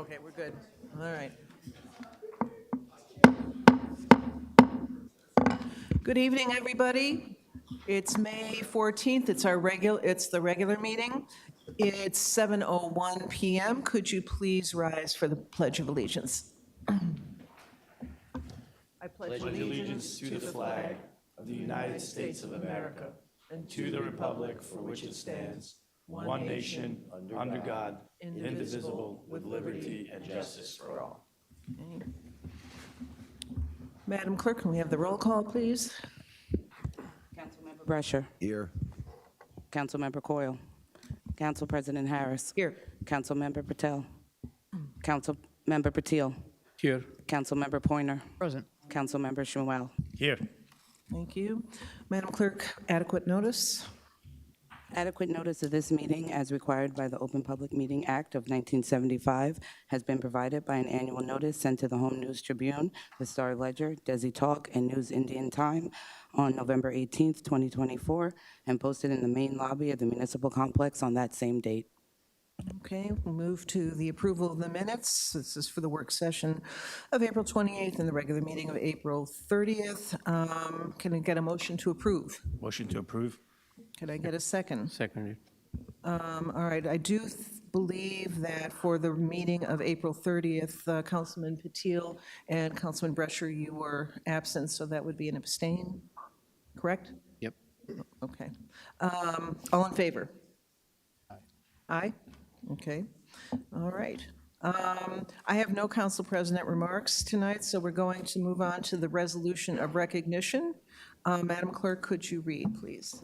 Okay, we're good. All right. Good evening, everybody. It's May 14th. It's the regular meeting. It's 7:01 PM. Could you please rise for the Pledge of Allegiance? I pledge allegiance to the flag of the United States of America and to the republic for which it stands, one nation, under God, indivisible, with liberty and justice for all. Okay. Madam Clerk, can we have the roll call, please? Councilmember Brescher. Here. Councilmember Coyle. Council President Harris. Here. Councilmember Patel. Councilmember Patil. Here. Councilmember Pointer. Present. Councilmember Schmuel. Here. Thank you. Madam Clerk, adequate notice? Adequate notice of this meeting, as required by the Open Public Meeting Act of 1975, has been provided by an annual notice sent to the Home News Tribune, the Star Ledger, Desi Talk, and News Indian Time on November 18th, 2024, and posted in the main lobby of the municipal complex on that same date. Okay, we'll move to the approval of the minutes. This is for the work session of April 28th and the regular meeting of April 30th. Can I get a motion to approve? Motion to approve. Can I get a second? Seconded. All right, I do believe that for the meeting of April 30th, Councilman Patil and Councilman Brescher, you were absent, so that would be an abstain, correct? Yep. Okay. All in favor? Aye? Okay. All right. I have no council president remarks tonight, so we're going to move on to the resolution of recognition. Madam Clerk, could you read, please?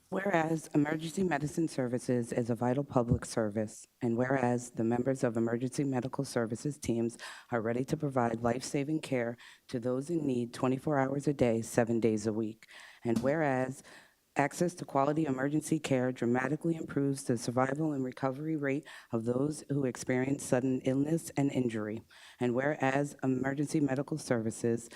Whereas emergency medicine services is a vital public service, and whereas the members of emergency medical services teams are ready to provide life-saving care to those in need 24 hours a day, 7 days a week, and whereas access to quality emergency care dramatically improves the survival and recovery rate of those who experience sudden illness and injury. And whereas emergency medical services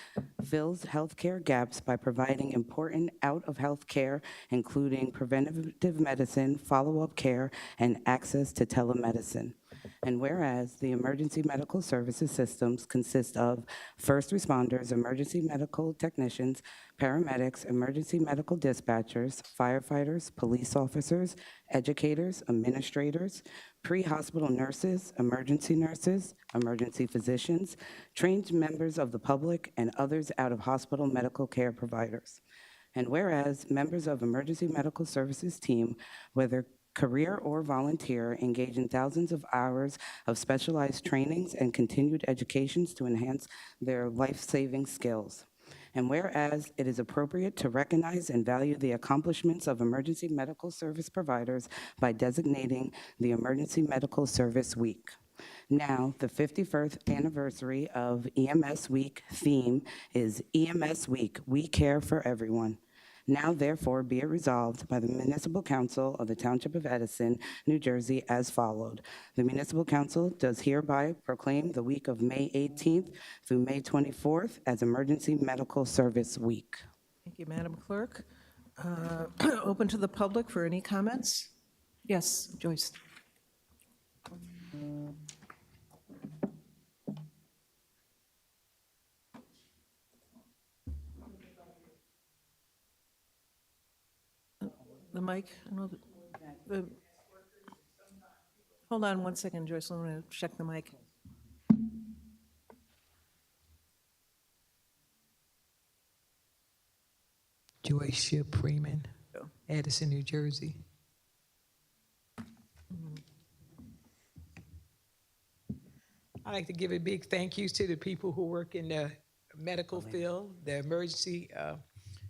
fills healthcare gaps by providing important out-of-health care, including preventative medicine, follow-up care, and access to telemedicine. And whereas the emergency medical services systems consist of first responders, emergency medical technicians, paramedics, emergency medical dispatchers, firefighters, police officers, educators, administrators, pre-hospital nurses, emergency physicians, trained members of the public, and others out of hospital medical care providers. And whereas members of emergency medical services team, whether career or volunteer, engage in thousands of hours of specialized trainings and continued educations to enhance their life-saving skills. And whereas it is appropriate to recognize and value the accomplishments of emergency medical service providers by designating the Emergency Medical Service Week. Now, the 51st anniversary of EMS Week theme is EMS Week, We Care for Everyone. Now, therefore, be it resolved by the Municipal Council of the Township of Edison, New Jersey, as followed. The Municipal Council does hereby proclaim the week of May 18th through May 24th as Emergency Medical Service Week. Thank you, Madam Clerk. Open to the public for any comments? Yes, Joyce. The mic, I know hold on one second, Joyce, I'm going to check the mic. Joyce Ship Freeman, Edison, New Jersey. I'd like to give a big thank you to the people who work in the medical field, the emergency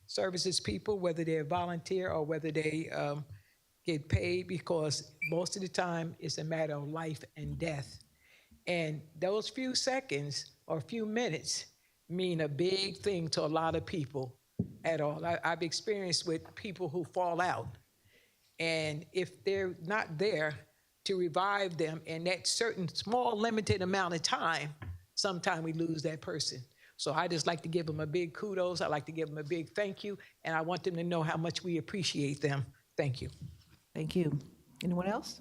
services people, whether they're volunteer or whether they get paid, because most of the time it's a matter of life and death. And those few seconds or few minutes mean a big thing to a lot of people at all. I've experienced with people who fall out, and if they're not there to revive them in that certain small limited amount of time, sometimes we lose that person. So I just like to give them a big kudos. I like to give them a big thank you, and I want them to know how much we appreciate them. Thank you. Thank you. Anyone else?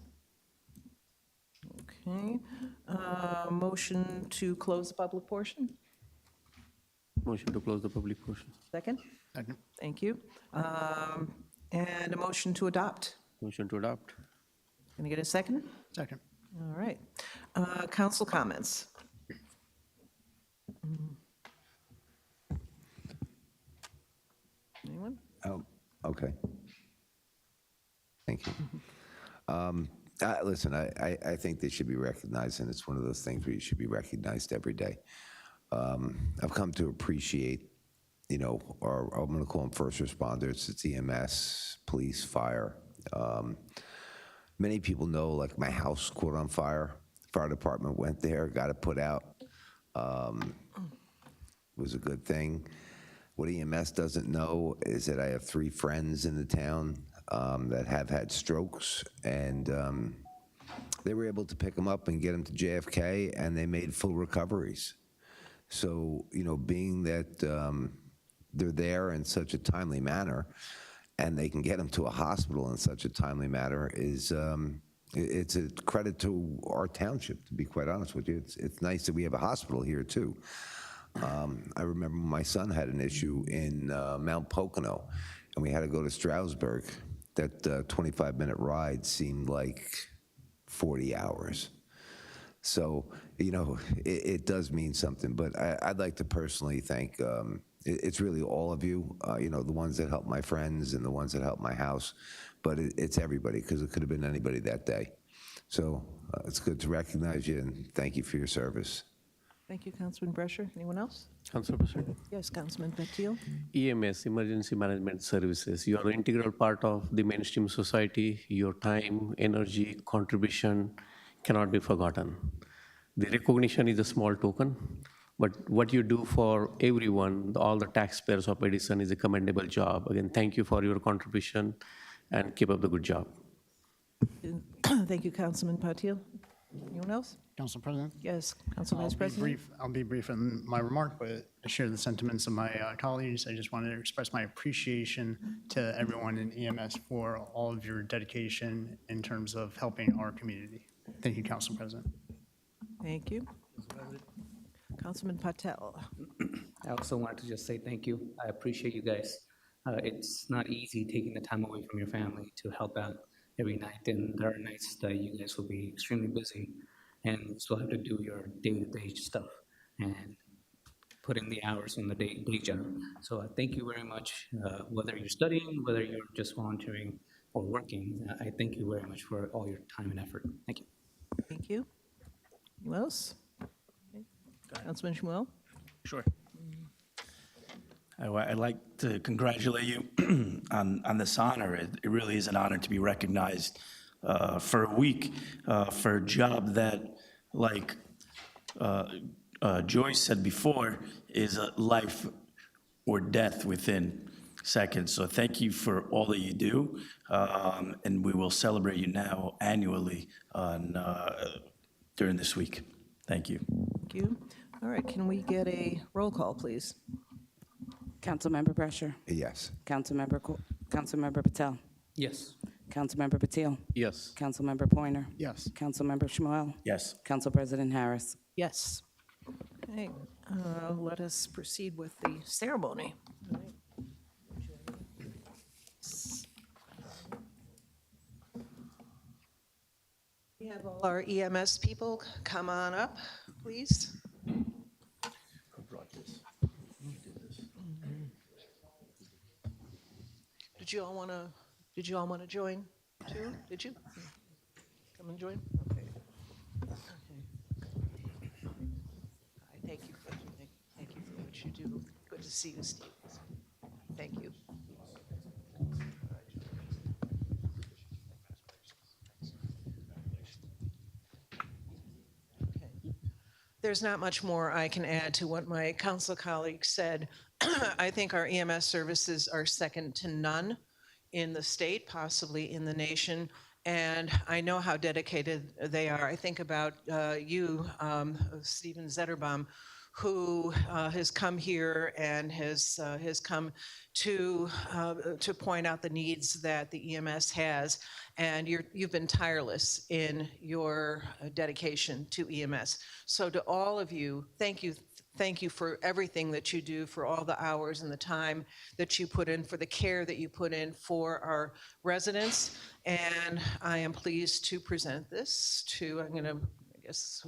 Okay. Motion to close the public portion? Motion to close the public portion. Second? Second. Thank you. And a motion to adopt. Motion to adopt. Can I get a second? Second. All right. Council comments. Anyone? Oh, okay. Thank you. Listen, I think they should be recognized, and it's one of those things where you should be recognized every day. I've come to appreciate, I'm going to call them first responders. It's EMS, police, fire. Many people know, like, my house caught on fire. Fire department went there, got it put out. Was a good thing. What EMS doesn't know is that I have 3 friends in the town that have had strokes, and they were able to pick them up and get them to JFK, and they made full recoveries. So, being that they're there in such a timely manner, and they can get them to a hospital in such a timely manner, is it's a credit to our township, to be quite honest with you. It's nice that we have a hospital here, too. I remember my son had an issue in Mount Pocono, and we had to go to Stroudsburg. That 25-minute ride seemed like 40 hours. So, it does mean something. But I'd like to personally thank, it's really all of you, the ones that helped my friends and the ones that helped my house. But it's everybody, because it could have been anybody that day. So it's good to recognize you, and thank you for your service. Thank you, Councilman Brescher. Anyone else? Council President. Yes, Councilman Patil. EMS, Emergency Management Services. You are an integral part of the mainstream society. Your time, energy, contribution cannot be forgotten. The recognition is a small token, but what you do for everyone, all the taxpayers of Edison, is a commendable job. Again, thank you for your contribution, and keep up the good job. Thank you, Councilman Patil. Anyone else? Council President? Yes, Council Vice President. I'll be brief in my remark, but I share the sentiments of my colleagues. I just wanted to express my appreciation to everyone in EMS for all of your dedication in terms of helping our community. Thank you, Council President. Thank you. Councilman Patel. I also wanted to just say thank you. I appreciate you guys. It's not easy taking the time away from your family to help out every night, and there are nights that you guys will be extremely busy and still have to do your day-to-day stuff and put in the hours in the day job. So thank you very much. Whether you're studying, whether you're just volunteering or working, I thank you very much for all your time and effort. Thank you. Thank you. Anyone else? Okay. Councilman Shmuel? Sure. I'd like to congratulate you on this honor. It really is an honor to be recognized for a week for a job that, like Joyce said before, is a life or death within seconds. So thank you for all that you do, and we will celebrate you now annually during this week. Thank you. Thank you. All right, can we get a roll call, please? Councilmember Brescher. Yes. Councilmember Patel. Yes. Councilmember Patil. Yes. Councilmember Pointer. Yes. Councilmember Shmuel. Yes. Council President Harris. Yes. Okay, let us proceed with the ceremony. We have all our EMS people come on up, please. Did you all want to join too? Did you? Come and join? Okay. Thank you for what you do. Good to see you, Steve. Thank you. Okay. There's not much more I can add to what my council colleagues said. I think our EMS services are second to none in the state, possibly in the nation. And I know how dedicated they are. I think about you, Stephen Zetterbaum, who has come here and has come to point out the needs that the EMS has. And you've been tireless in your dedication to EMS. So to all of you, thank you. Thank you for everything that you do, for all the hours and the time that you put in, for the care that you put in for our residents. And I am pleased to present this to, I'm going to, I guess,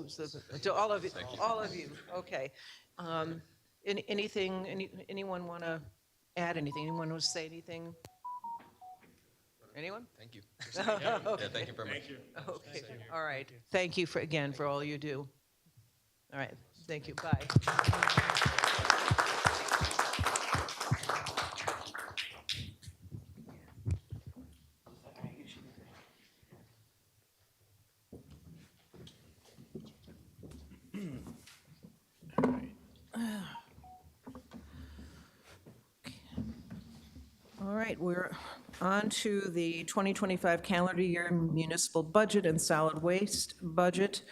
to all of you. All of you, okay. Anyone want to add anything? Anyone want to say anything? Anyone? Thank you. Okay. Yeah, thank you very much. Okay, all right. Thank you again for all you do. All right, thank you, bye. All right, we're on to the 2025 calendar year municipal budget and solid waste budget.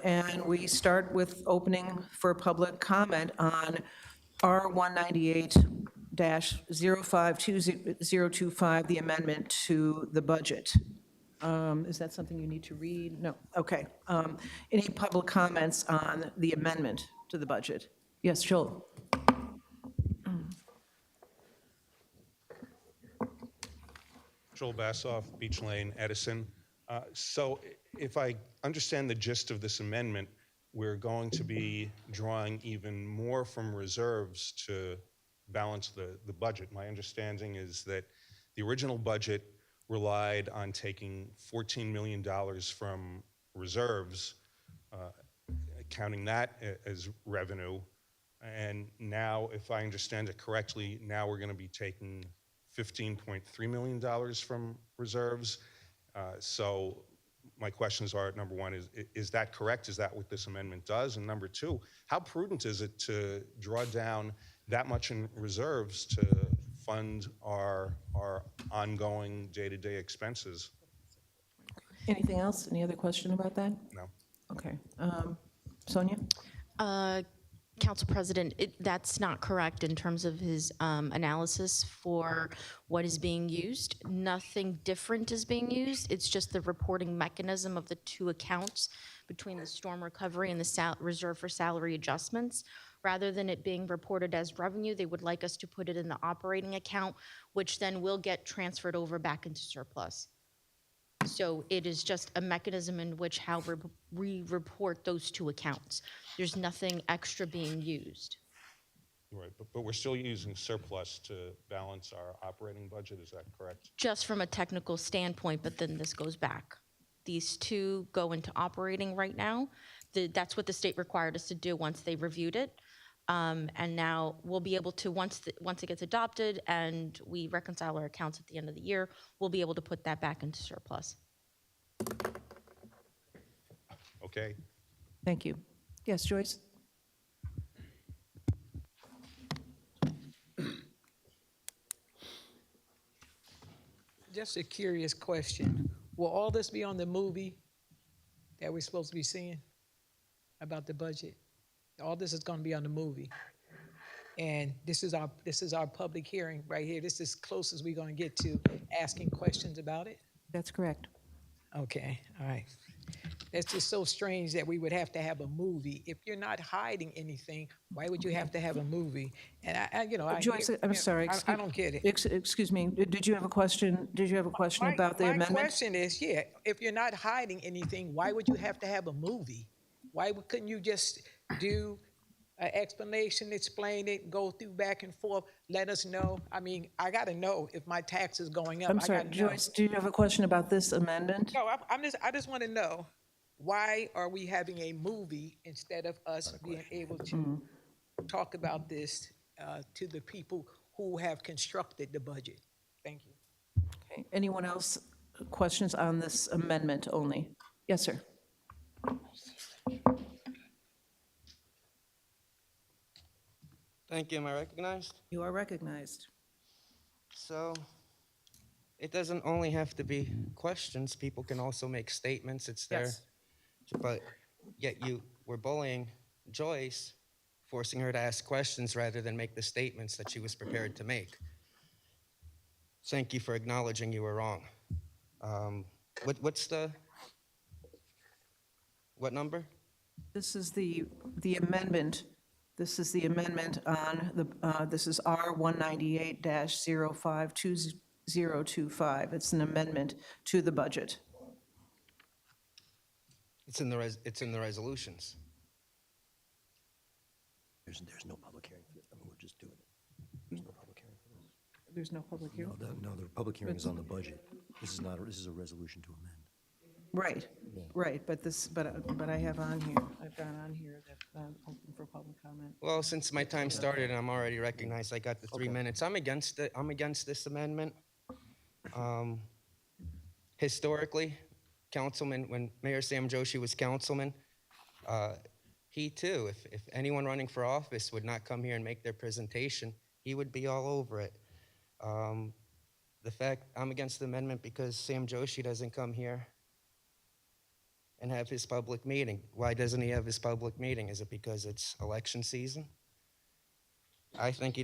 And we start with opening for public comment on R 198-052025, the amendment to the budget. Is that something you need to read? No, okay. Any public comments on the amendment to the budget? Yes, Joel? Joel Bassoff, Beach Lane, Edison. So if I understand the gist of this amendment, we're going to be drawing even more from reserves to balance the budget. My understanding is that the original budget relied on taking $14 million from reserves, counting that as revenue. And now, if I understand it correctly, now we're going to be taking $15.3 million from reserves. So my questions are, number one, is that correct? Is that what this amendment does? And number two, how prudent is it to draw down that much in reserves to fund our ongoing day-to-day expenses? Anything else? Any other question about that? No. Okay. Sonia? Council President, that's not correct in terms of his analysis for what is being used. Nothing different is being used. It's just the reporting mechanism of the two accounts between the storm recovery and the reserve for salary adjustments. Rather than it being reported as revenue, they would like us to put it in the operating account, which then will get transferred over back into surplus. So it is just a mechanism in which how we report those two accounts. There's nothing extra being used. Right, but we're still using surplus to balance our operating budget, is that correct? Just from a technical standpoint, but then this goes back. These two go into operating right now. That's what the state required us to do once they reviewed it. And now we'll be able to, once it gets adopted and we reconcile our accounts at the end of the year, we'll be able to put that back into surplus. Okay. Thank you. Yes, Joyce? Just a curious question. Will all this be on the movie that we're supposed to be seeing about the budget? All this is going to be on the movie. And this is our public hearing right here. This is as close as we're going to get to asking questions about it. That's correct. Okay, all right. It's just so strange that we would have to have a movie. If you're not hiding anything, why would you have to have a movie? And Joyce, I'm sorry. I don't get it. Excuse me, did you have a question? Did you have a question about the amendment? My question is, if you're not hiding anything, why would you have to have a movie? Why couldn't you just do an explanation, explain it, go through back and forth, let us know? I mean, I got to know if my tax is going up. I'm sorry, Joyce, do you have a question about this amendment? No, I just want to know, why are we having a movie instead of us being able to talk about this to the people who have constructed the budget? Thank you. Okay. Anyone else, questions on this amendment only? Yes, sir. Thank you. Am I recognized? You are recognized. So it doesn't only have to be questions. People can also make statements. It's there. Yes. But yet you were bullying Joyce, forcing her to ask questions rather than make the statements that she was prepared to make. Thank you for acknowledging you were wrong. What number? This is the amendment. This is the amendment on this is R198-052025. It's an amendment to the budget. It's in the resolutions. There's no public hearing for this. I mean, we're just doing it. There's no public hearing for this. There's no public hearing? No, the public hearing is on the budget. This is not, this is a resolution to amend. Right, right, but I have on here, I've got on here that I'm open for public comment. Well, since my time started and I'm already recognized, I got the 3 minutes. I'm against it. I'm against this amendment. Historically, councilman, when Mayor Sam Joshi was councilman, he too, if anyone running for office would not come here and make their presentation, he would be all over it. The fact I'm against the amendment because Sam Joshi doesn't come here and have his public meeting. Why doesn't he have his public meeting? Is it because it's election season? I think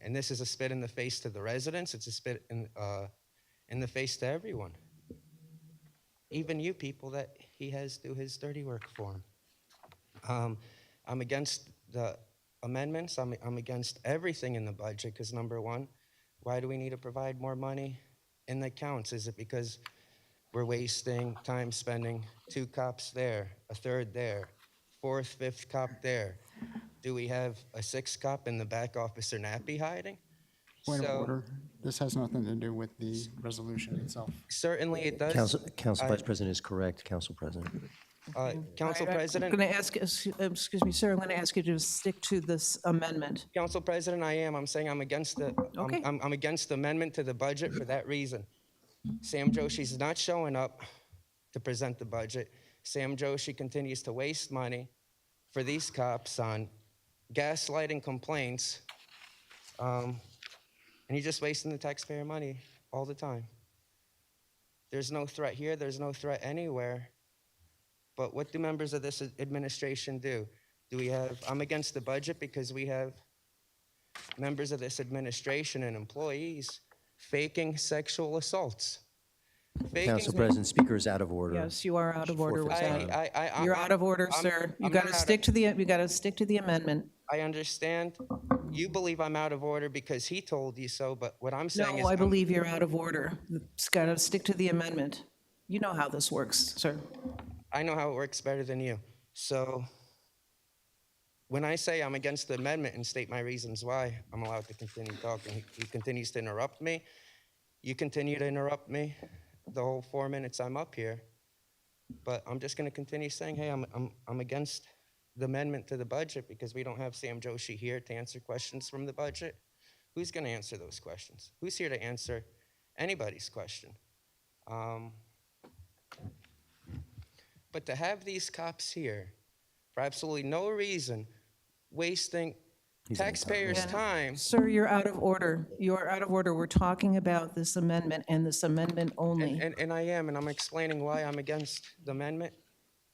and this is a spit in the face to the residents. It's a spit in the face to everyone. Even you people that he has do his dirty work for him. I'm against the amendments. I'm against everything in the budget because number one, why do we need to provide more money in the accounts? Is it because we're wasting time spending 2 cops there, a 3rd there, 4th, 5th cop there? Do we have a 6th cop in the back, Officer Nappy, hiding? Point of order. This has nothing to do with the resolution itself. Certainly it does. Council Vice President is correct, Council President. Council President. I'm going to ask, excuse me, sir, I'm going to ask you to stick to this amendment. Council President, I am. I'm saying I'm against the. Okay. I'm against the amendment to the budget for that reason. Sam Joshi's not showing up to present the budget. Sam Joshi continues to waste money for these cops on gaslighting complaints, and he's just wasting the taxpayer money all the time. There's no threat here. There's no threat anywhere. But what do members of this administration do? I'm against the budget because we have members of this administration and employees faking sexual assaults. Council President, Speaker is out of order. Yes, you are out of order with Forfeit that. time. You're out of order, sir. You got to stick to the amendment. I understand. You believe I'm out of order because he told you so, but what I'm saying is. No, I believe you're out of order. It's got to stick to the amendment. You know how this works, sir. I know how it works better than you. So when I say I'm against the amendment and state my reasons why, I'm allowed to continue talking. He continues to interrupt me. You continue to interrupt me the whole 4 minutes I'm up here. But I'm just going to continue saying, hey, I'm against the amendment to the budget because we don't have Sam Joshi here to answer questions from the budget. Who's going to answer those questions? Who's here to answer anybody's question? But to have these cops here for absolutely no reason, wasting taxpayers' time. Sir, you're out of order. You're out of order. We're talking about this amendment and this amendment only. And I am, and I'm explaining why I'm against the amendment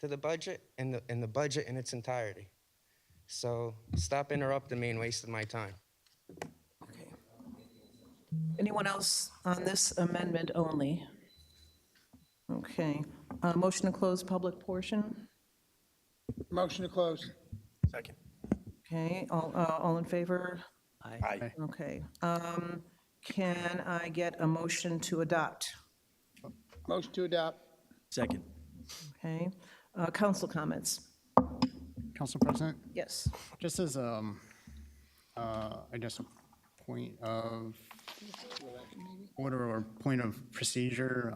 to the budget and the budget in its entirety. So stop interrupting me and wasting my time. Okay. Anyone else on this amendment only? Okay. Motion to close public portion? Motion to close. Second. Okay, all in favor? Aye. Okay. Can I get a motion to adopt? Motion to adopt. Second. Okay. Council comments? Council President, Yes. just as I guess a point of order or point of procedure,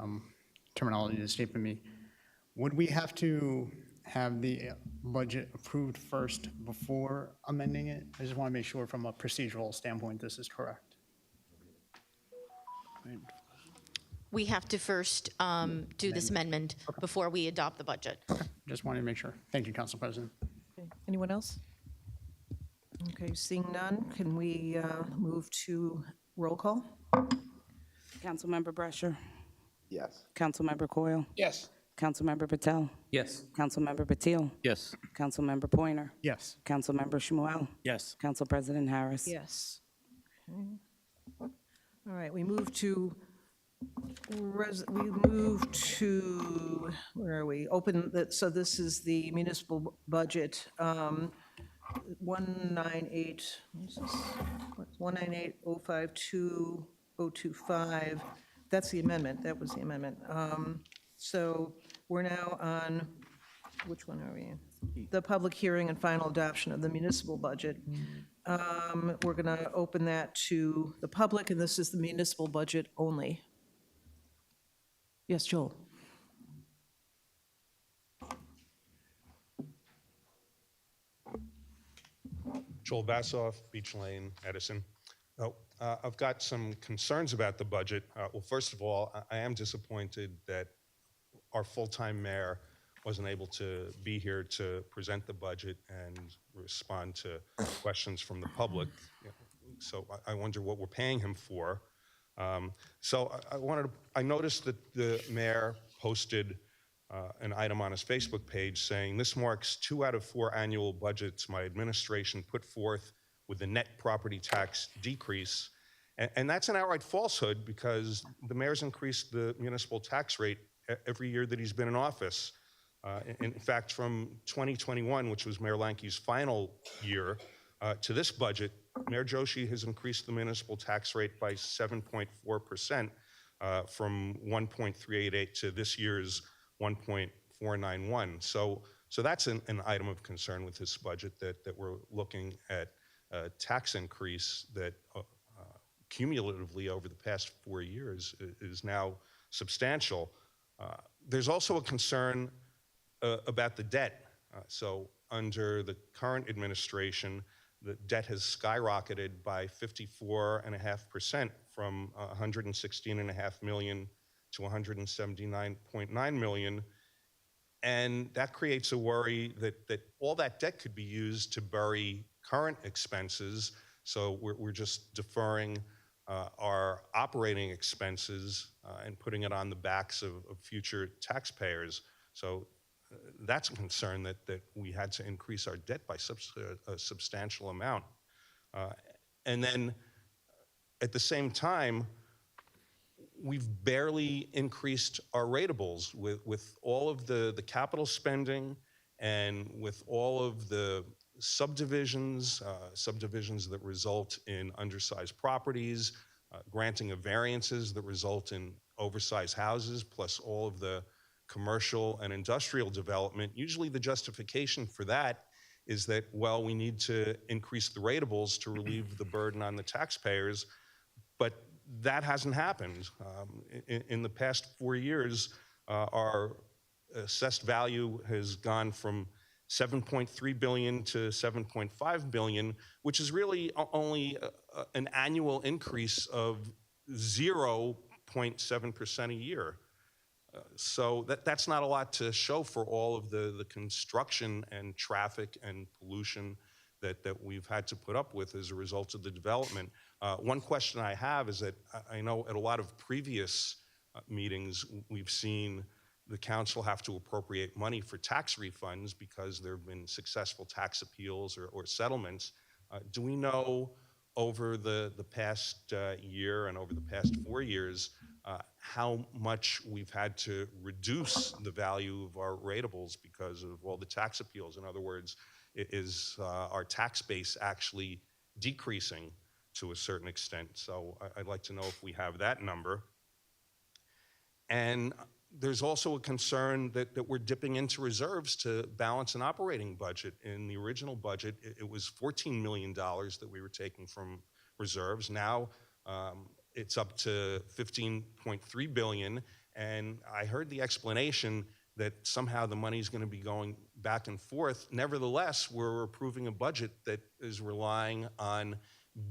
terminology is escaping me. Would we have to have the budget approved first before amending it? I just want to make sure from a procedural standpoint this is correct. We have to first do this amendment before we adopt the budget. Just wanted to make sure. Thank you, Council President. Okay. Anyone else? Okay, seeing none, can we move to roll call? Councilmember Brescher, Yes. Councilmember Coyle, Yes. Councilmember Patel. Yes. Councilmember Patil. Yes. Councilmember Pointer. Yes. Councilmember Shmuel. Yes. Council President Harris. Yes. Okay. All right, we move to, where are we? So this is the municipal budget, 198, what's this? 198,052,025. That's the amendment, that was the amendment. So we're now on, which one are we in? The public hearing and final adoption of the municipal budget. We're going to open that to the public, and this is the municipal budget only. Yes, Joel? Joel Bassoff, Beach Lane, Edison. I've got some concerns about the budget. Well, first of all, I am disappointed that our full-time mayor wasn't able to be here to present the budget and respond to questions from the public. So I wonder what we're paying him for. I noticed that the mayor posted an item on his Facebook page saying, "This marks 2 out of 4 annual budgets my administration put forth with the net property tax decrease." And that's an outright falsehood, because the mayor's increased the municipal tax rate every year that he's been in office. In fact, from 2021, which was Mayor Lanke's final year, to this budget, Mayor Joshi has increased the municipal tax rate by 7.4%, from 1.388 to this year's 1.491. So that's an item of concern with this budget, that we're looking at a tax increase that cumulatively over the past 4 years is now substantial. There's also a concern about the debt. So under the current administration, the debt has skyrocketed by 54.5%, from 116.5 million to 179.9 million. And that creates a worry that all that debt could be used to bury current expenses. So we're just deferring our operating expenses and putting it on the backs of future taxpayers. So that's a concern, that we had to increase our debt by a substantial amount. And then at the same time, we've barely increased our ratables with all of the capital spending and with all of the subdivisions that result in undersized properties, granting of variances that result in oversized houses, plus all of the commercial and industrial development. Usually the justification for that is that, well, we need to increase the ratables to relieve the burden on the taxpayers, but that hasn't happened. In the past 4 years, our assessed value has gone from 7.3 billion to 7.5 billion, which is really only an annual increase of 0.7% a year. So that's not a lot to show for all of the construction and traffic and pollution that we've had to put up with as a result of the development. One question I have is that I know at a lot of previous meetings, we've seen the council have to appropriate money for tax refunds because there have been successful tax appeals or settlements. Do we know over the past year and over the past 4 years how much we've had to reduce the value of our ratables because of all the tax appeals? In other words, is our tax base actually decreasing to a certain extent? So I'd like to know if we have that number. And there's also a concern that we're dipping into reserves to balance an operating budget. In the original budget, it was $14 million that we were taking from reserves. Now it's up to 15.3 billion. And I heard the explanation that somehow the money's going to be going back and forth. Nevertheless, we're approving a budget that is relying on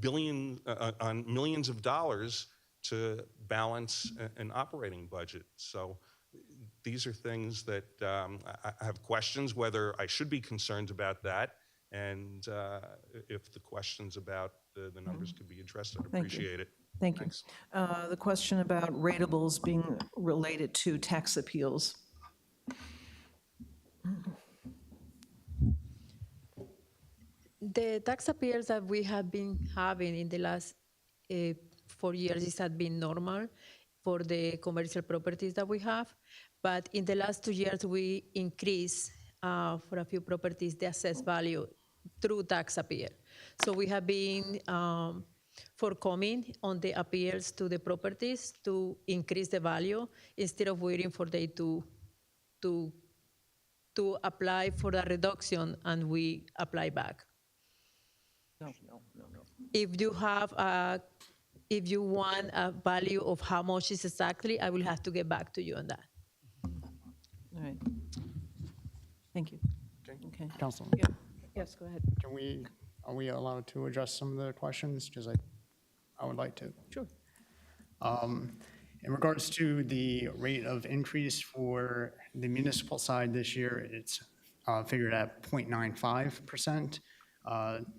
millions of dollars to balance an operating budget. So these are things that I have questions whether I should be concerned about that, and if the questions about the numbers could be addressed, I'd appreciate it. Thank you. Thanks. The question about ratables being related to tax appeals. The tax appeals that we have been having in the last 4 years, this has been normal for the commercial properties that we have. But in the last 2 years, we increased for a few properties the assessed value through tax appeal. So we have been forthcoming on the appeals to the properties to increase the value instead of waiting for them to apply for the reduction and we apply back. No. If you have if you want a value of how much is exactly, I will have to get back to you on that. All right. Thank you. Okay. Councilman, Yeah. Yes, go ahead. are we allowed to address some of the questions? Because I would like to. Sure. In regards to the rate of increase for the municipal side this year, it's figured at 0.95%.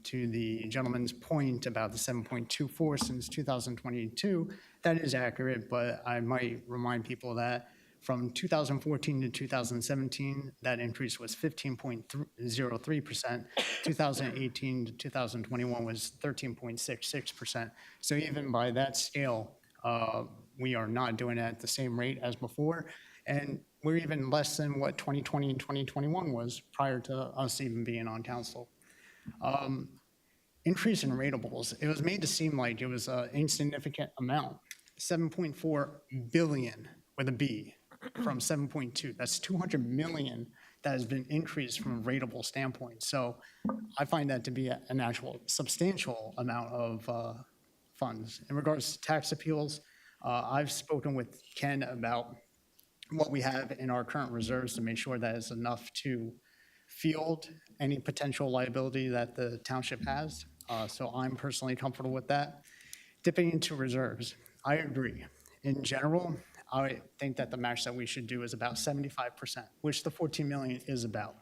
To the gentleman's point about the 7.24 since 2022, that is accurate, but I might remind people that from 2014 to 2017, that increase was 15.03%. 2018 to 2021 was 13.66%. So even by that scale, we are not doing it at the same rate as before. And we're even less than what 2020 and 2021 was prior to us even being on council. Increase in ratables, it was made to seem like it was an insignificant amount. 7.4 billion with a B from 7.2. That's 200 million that has been increased from a ratable standpoint. So I find that to be an actual substantial amount of funds. In regards to tax appeals, I've spoken with Ken about what we have in our current reserves to make sure that it's enough to field any potential liability that the township has. So I'm personally comfortable with that. Dipping into reserves, I agree. In general, I think that the match that we should do is about 75%, which the 14 million is about.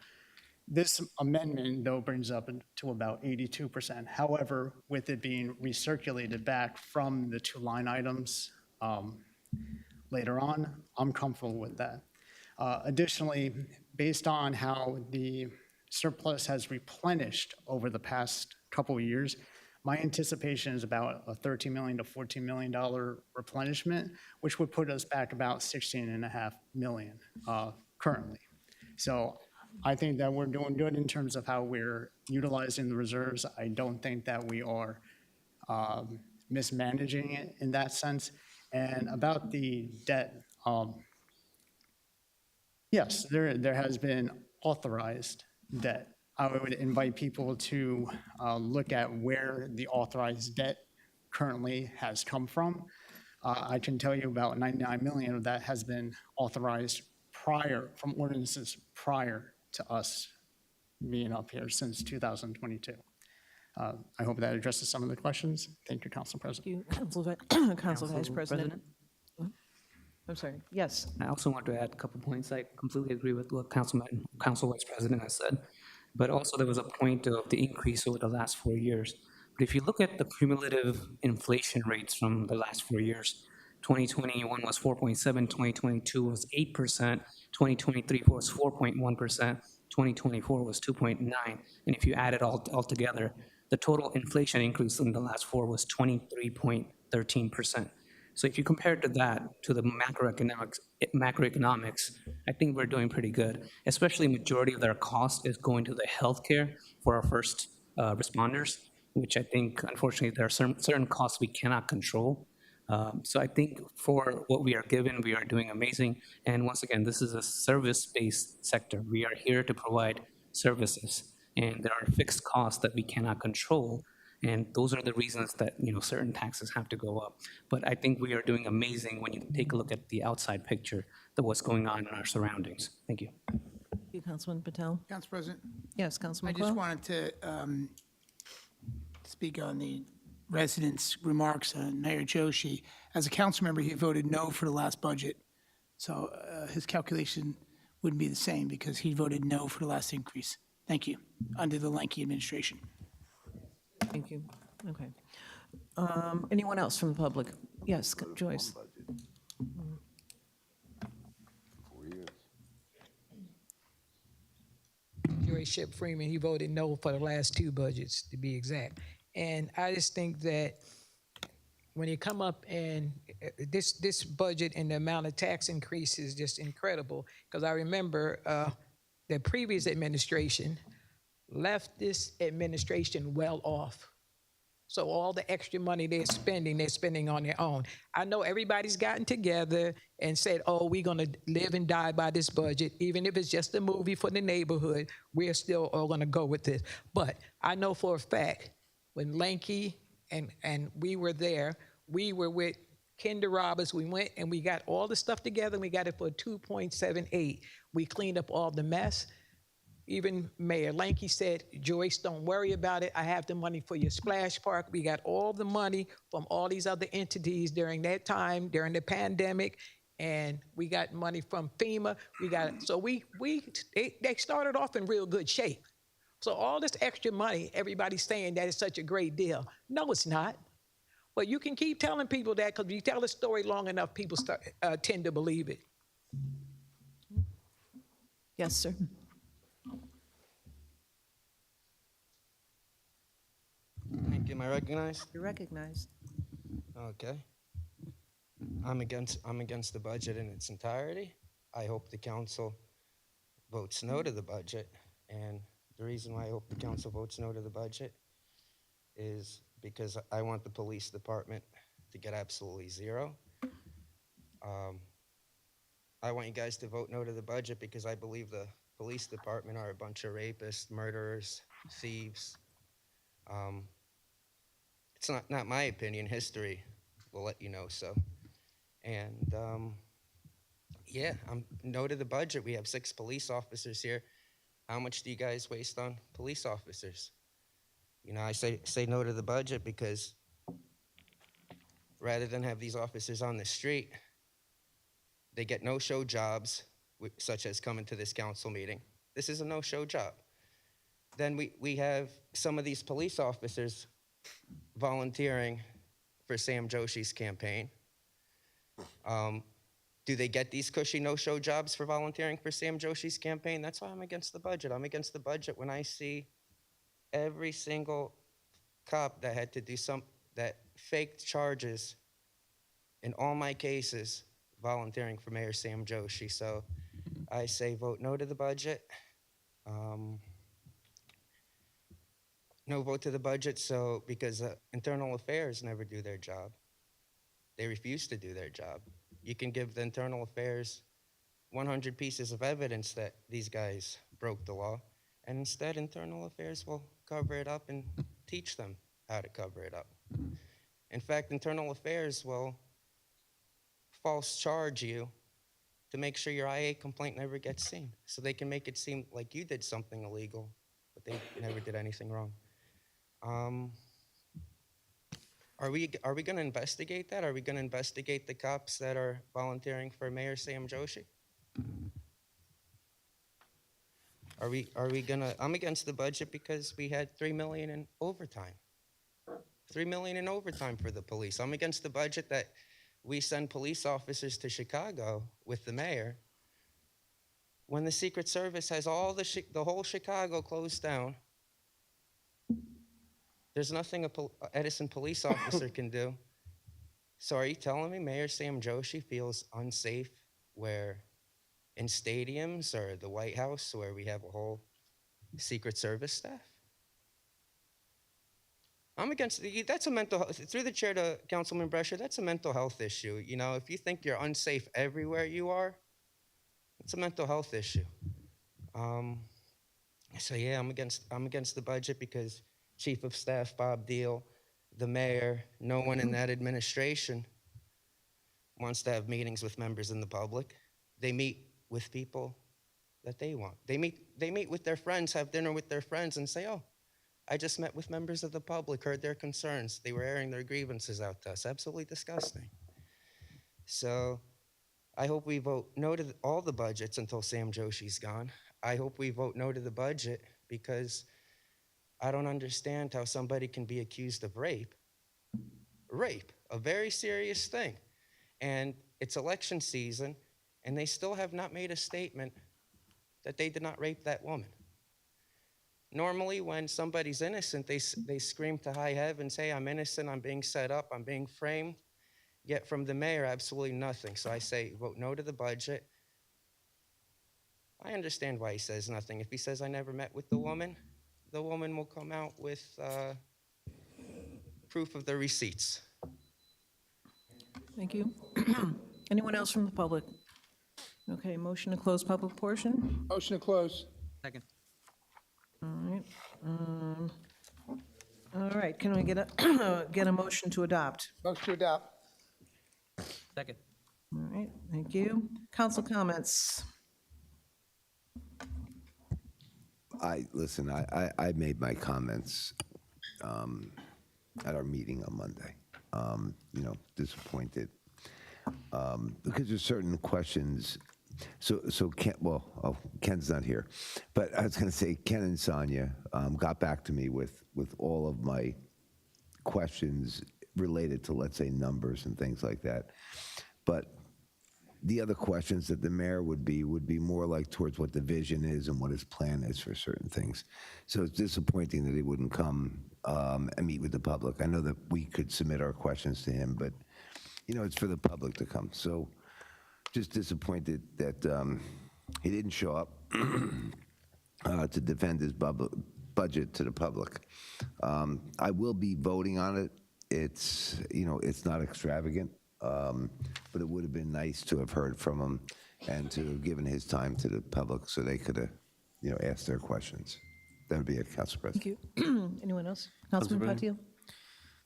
This amendment, though, brings up to about 82%. However, with it being recirculated back from the two line items later on, I'm comfortable with that. Additionally, based on how the surplus has replenished over the past couple of years, my anticipation is about a $13 million to $14 million replenishment, which would put us back about 16.5 million currently. So I think that we're doing good in terms of how we're utilizing the reserves. I don't think that we are mismanaging it in that sense. And about the debt, yes, there has been authorized debt. I would invite people to look at where the authorized debt currently has come from. I can tell you about 99 million of that has been authorized from ordinances prior to us being up here since 2022. I hope that addresses some of the questions. Thank you, Council President. Thank you, Council Vice President. I'm sorry, yes. I also want to add a couple points. I completely agree with what Council Vice President has said, but also there was a point of the increase over the last 4 years. But if you look at the cumulative inflation rates from the last 4 years, 2021 was 4.7, 2022 was 8%, 2023 was 4.1%, 2024 was 2.9, and if you add it all together, the total inflation increase in the last 4 was 23.13%. So if you compare to that, to the macroeconomics, I think we're doing pretty good. Especially majority of their cost is going to the healthcare for our first responders, which I think, unfortunately, there are certain costs we cannot control. So I think for what we are given, we are doing amazing. And once again, this is a service-based sector. We are here to provide services, and there are fixed costs that we cannot control. And those are the reasons that, certain taxes have to go up. But I think we are doing amazing when you take a look at the outside picture of what's going on in our surroundings. Thank you. Thank you, Councilman Patel. Council President, Yes, Councilman I just Quell? wanted to speak on the residents' remarks on Mayor Joshi. As a council member, he voted no for the last budget. So his calculation wouldn't be the same because he voted no for the last increase. Thank you, under the Lanky administration. Thank you. Okay. Anyone else from the public? Yes, Joyce. Ship Freeman, he voted no for the last 2 budgets, to be exact. And I just think that when you come up and this budget and the amount of tax increase is just incredible, because I remember the previous administration left this administration well off. So all the extra money they're spending on their own. I know everybody's gotten together and said, oh, we're going to live and die by this budget. Even if it's just a movie for the neighborhood, we're still all going to go with this. But I know for a fact, when Lanky and we were there, we were with Kinder Roberts. We went and we got all the stuff together, and we got it for 2.78. We cleaned up all the mess. Even Mayor Lanky said, Joyce, don't worry about it. I have the money for your splash park. We got all the money from all these other entities during that time, during the pandemic, and we got money from FEMA. So they started off in real good shape. So all this extra money, everybody's saying that it's such a great deal. No, it's not. But you can keep telling people that, because if you tell the story long enough, people tend to believe it. Yes, sir. Thank you. Am I recognized? You're recognized. Okay. I'm against the budget in its entirety. I hope the council votes no to the budget. And the reason why I hope the council votes no to the budget is because I want the police department to get absolutely zero. I want you guys to vote no to the budget because I believe the police department are a bunch of rapists, murderers, thieves. It's not my opinion. History will let you know so. And yeah, I'm no to the budget. We have 6 police officers here. How much do you guys waste on police officers? You know, I say no to the budget because rather than have these officers on the street, they get no-show jobs, such as coming to this council meeting. This is a no-show job. Then we have some of these police officers volunteering for Sam Joshi's campaign. Do they get these cushy no-show jobs for volunteering for Sam Joshi's campaign? That's why I'm against the budget. I'm against the budget when I see every single cop that had to do that faked charges in all my cases volunteering for Mayor Sam Joshi. So I say vote no to the budget. No vote to the budget, so because internal affairs never do their job. They refuse to do their job. You can give the internal affairs 100 pieces of evidence that these guys broke the law, and instead internal affairs will cover it up and teach them how to cover it up. In fact, internal affairs will false charge you to make sure your IA complaint never gets seen, so they can make it seem like you did something illegal, but they never did anything wrong. Are we going to investigate that? Are we going to investigate the cops that are volunteering for Mayor Sam Joshi? Are we going to? I'm against the budget because we had $3 million in overtime. $3 million in overtime for the police. I'm against the budget that we send police officers to Chicago with the mayor when the Secret Service has all the whole Chicago closed down. There's nothing a Edison police officer can do. So are you telling me Mayor Sam Joshi feels unsafe where in stadiums or the White House where we have a whole Secret Service staff? I'm against, that's a mental health, through the chair to Councilman Brescher, that's a mental health issue. You know, if you think you're unsafe everywhere you are, it's a mental health issue. So yeah, I'm against the budget because Chief of Staff Bob Deal, the mayor, no one in that administration wants to have meetings with members in the public. They meet with people that they want. They meet with their friends, have dinner with their friends and say, oh, I just met with members of the public, heard their concerns. They were airing their grievances out to us. Absolutely disgusting. So I hope we vote no to all the budgets until Sam Joshi's gone. I hope we vote no to the budget because I don't understand how somebody can be accused of rape, a very serious thing. And it's election season, and they still have not made a statement that they did not rape that woman. Normally, when somebody's innocent, they scream to high heavens, hey, I'm innocent, I'm being set up, I'm being framed. Yet from the mayor, absolutely nothing. So I say, vote no to the budget. I understand why he says nothing. If he says I never met with the woman will come out with proof of the receipts. Thank you. Anyone else from the public? Okay, motion to close public portion? Motion to close. Second. All right. All right, can we get a, get a motion to adopt? Motion to adopt. Second. All right, thank you. Council comments? Listen, I made my comments at our meeting on Monday. You know, disappointed because there's certain questions. So Ken, Ken's not here, but I was going to say Ken and Sonia got back to me with all of my questions related to, let's say, numbers and things like that. But the other questions that the mayor would be more like towards what the vision is and what his plan is for certain things. So it's disappointing that he wouldn't come and meet with the public. I know that we could submit our questions to him, but you know, it's for the public to come. So just disappointed that he didn't show up to defend his budget to the public. I will be voting on it. It's, you know, it's not extravagant. But it would have been nice to have heard from him and to have given his time to the public so they could have, you know, asked their questions. That would be it, Council President. Thank you. Anyone else? Councilman Patil?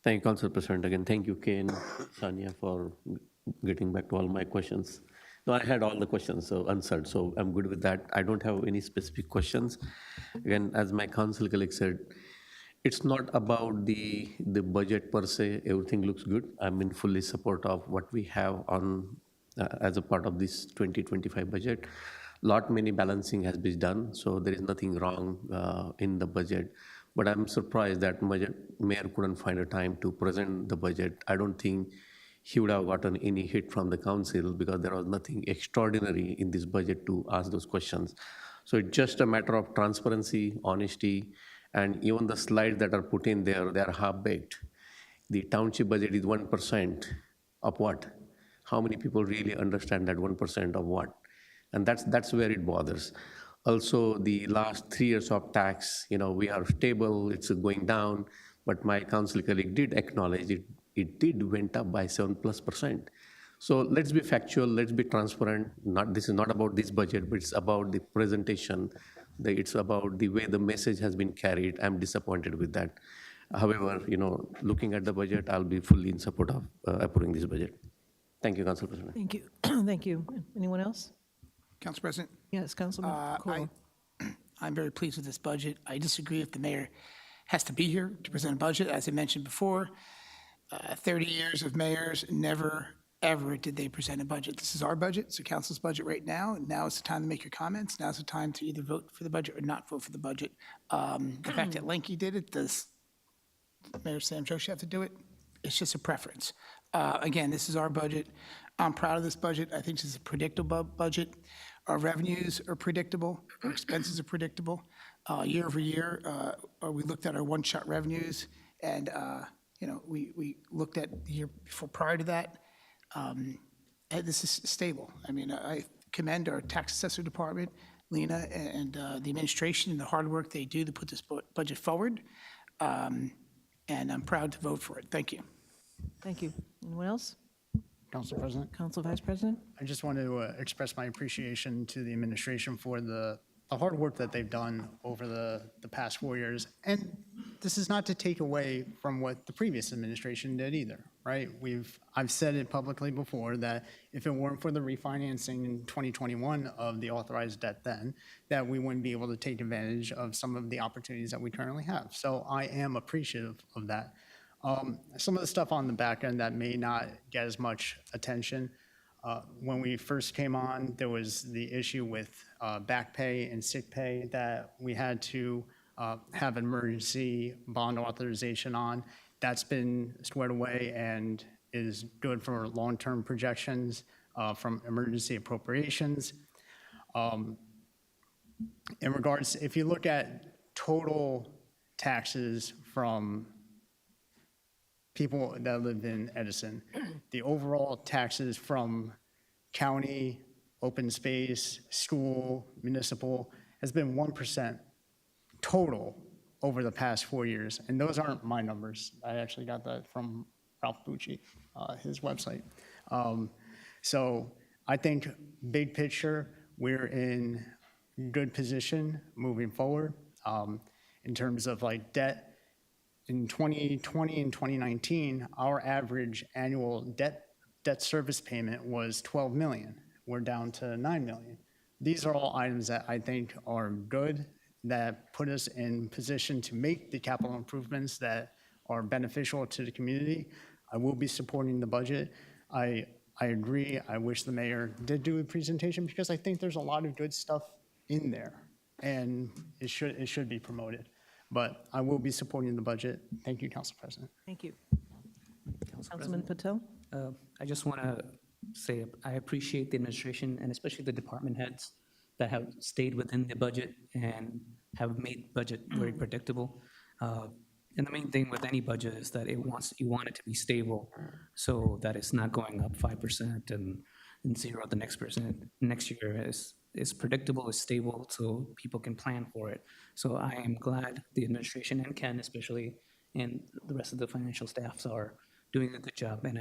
Thank you, Council President. Again, thank you, Ken, Sonia, for getting back to all my questions. No, I had all the questions answered, so I'm good with that. I don't have any specific questions. Again, as my council colleague said, it's not about the budget per se. Everything looks good. I'm in fully support of what we have on as a part of this 2025 budget. Many balancing has been done, so there is nothing wrong in the budget. But I'm surprised that mayor couldn't find a time to present the budget. I don't think he would have gotten any hit from the council because there was nothing extraordinary in this budget to ask those questions. So it's just a matter of transparency, honesty, and even the slides that are put in there, they are half-baked. The township budget is 1% of what? How many people really understand that 1% of what? And that's where it bothers. Also, the last 3 years of tax, you know, we are stable, it's going down, but my council colleague did acknowledge it did went up by 7+%. So let's be factual, let's be transparent. This is not about this budget, but it's about the presentation. It's about the way the message has been carried. I'm disappointed with that. However, you know, looking at the budget, I'll be fully in support of approving this budget. Thank you, Council President. Thank you. Thank you. Anyone else? Council President, Yes, Councilman Corwin. I'm very pleased with this budget. I disagree if the mayor has to be here to present a budget. As I mentioned before, 30 years of mayors, never, ever did they present a budget. This is our budget, it's the council's budget right now, and now is the time to make your comments. Now's the time to either vote for the budget or not vote for the budget. The fact that Lenky did it, does Mayor Sam Joshi have to do it? It's just a preference. Again, this is our budget. I'm proud of this budget. I think this is a predictable budget. Our revenues are predictable, our expenses are predictable. Year over year, we looked at our one-shot revenues, and you know, we looked at the year before prior to that. And this is stable. I mean, I commend our tax assessor department, Lena, and the administration and the hard work they do to put this budget forward. And I'm proud to vote for it. Thank you. Thank you. Anyone else? Council President, Council Vice President? I just want to express my appreciation to the administration for the hard work that they've done over the past 4 years. And this is not to take away from what the previous administration did either, right? I've said it publicly before that if it weren't for the refinancing in 2021 of the authorized debt then, that we wouldn't be able to take advantage of some of the opportunities that we currently have. So I am appreciative of that. Some of the stuff on the back end that may not get as much attention. When we first came on, there was the issue with back pay and sick pay that we had to have an emergency bond authorization on. That's been squared away and is good for long-term projections from emergency appropriations. In regards, if you look at total taxes from people that live in Edison. The overall taxes from county, open space, school, municipal has been 1% total over the past 4 years. And those aren't my numbers. I actually got that from Ralph Bucci, his website. So I think big picture, we're in good position moving forward. In terms of like debt, in 2020 and 2019, our average annual debt service payment was 12 million. We're down to 9 million. These are all items that I think are good, that put us in position to make the capital improvements that are beneficial to the community. I will be supporting the budget. I agree. I wish the mayor did do a presentation because I think there's a lot of good stuff in there, and it should be promoted. But I will be supporting the budget. Thank you, Council President. Thank you. Councilman Patel? I just want to say I appreciate the administration and especially the department heads that have stayed within the budget and have made budget very predictable. And the main thing with any budget is that you want it to be stable so that it's not going up 5% and zero the next year. Is predictable, is stable, so people can plan for it. So I am glad the administration and Ken especially and the rest of the financial staffs are doing a good job, and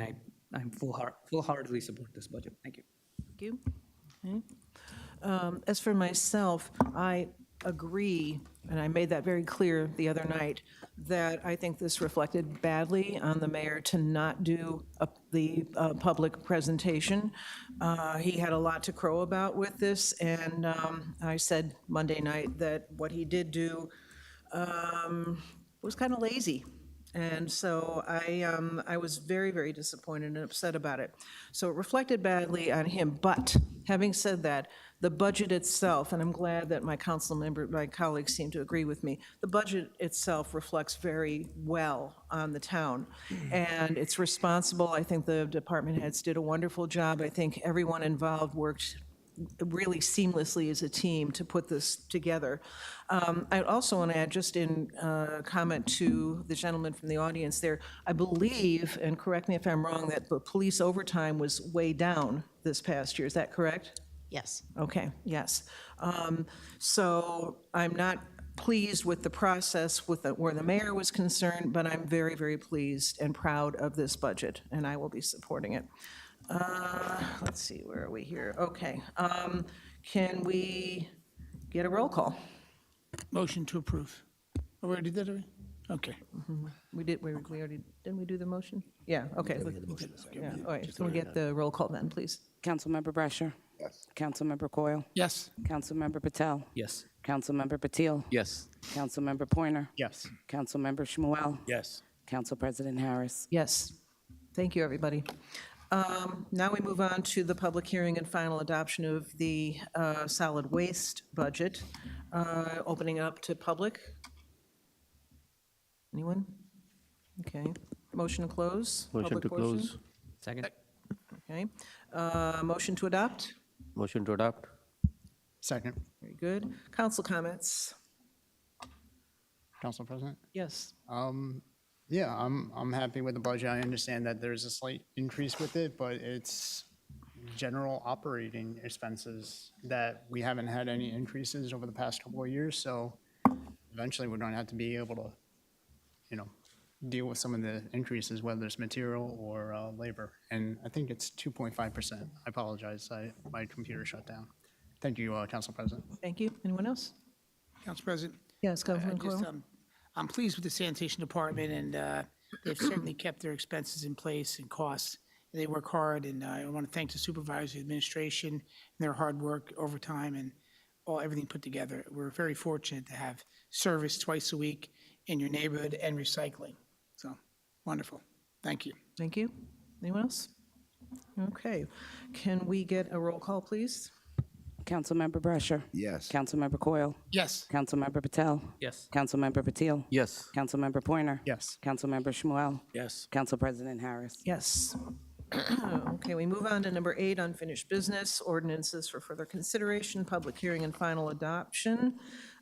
I'm full-heartedly support this budget. Thank you. Thank you. Okay. As for myself, I agree, and I made that very clear the other night, that I think this reflected badly on the mayor to not do the public presentation. He had a lot to crow about with this, and I said Monday night that what he did do was kind of lazy. And so I was very, very disappointed and upset about it. So it reflected badly on him. But having said that, the budget itself, and I'm glad that my colleagues seem to agree with me, the budget itself reflects very well on the town. And it's responsible. I think the department heads did a wonderful job. I think everyone involved worked really seamlessly as a team to put this together. I also want to add, just in comment to the gentleman from the audience there, I believe, and correct me if I'm wrong, that the police overtime was way down this past year. Is that correct? Yes. Okay, yes. So I'm not pleased with the process where the mayor was concerned, but I'm very, very pleased and proud of this budget, and I will be supporting it. Let's see, where are we here? Okay. Can we get a roll call? Motion to approve. Oh, we already did it? Okay. We already, didn't we do the motion? Yeah, okay. Yeah, all right, can we get the roll call then, please? Councilmember Brescher? Yes. Councilmember Coyle? Yes. Councilmember Patel? Yes. Councilmember Patil? Yes. Councilmember Pointer? Yes. Councilmember Shmuel? Yes. Council President Harris? Yes. Thank you, everybody. Now we move on to the public hearing and final adoption of the solid waste budget. Opening up to public. Anyone? Okay. Motion to close? Motion Public to portion? close. Second. Okay. Motion to adopt? Motion to adopt. Second, Very good. Council comments? Council President. Yes. Yeah, I'm happy with the budget. I understand that there's a slight increase with it, but it's general operating expenses that we haven't had any increases over the past couple of years. So eventually we're going to have to be able to, deal with some of the increases, whether it's material or labor. And I think it's 2.5%. I apologize. My computer shut down. Thank you, Council President. Thank you. Anyone else? Council President? Yes, Councilman Coyle? I'm pleased with the sanitation department, and they've certainly kept their expenses in place and costs. They work hard, and I want to thank the supervisory administration and their hard work, overtime, and everything put together. We're very fortunate to have service twice a week in your neighborhood and recycling. So, wonderful. Thank you. Thank you. Anyone else? Okay. Can we get a roll call, please? Councilmember Brescher? Yes. Councilmember Coyle? Yes. Councilmember Patel? Yes. Councilmember Patil? Yes. Councilmember Pointer? Yes. Councilmember Shmuel? Yes. Council President Harris? Yes. Okay, we move on to number 8, unfinished business, ordinances for further consideration, public hearing, and final adoption.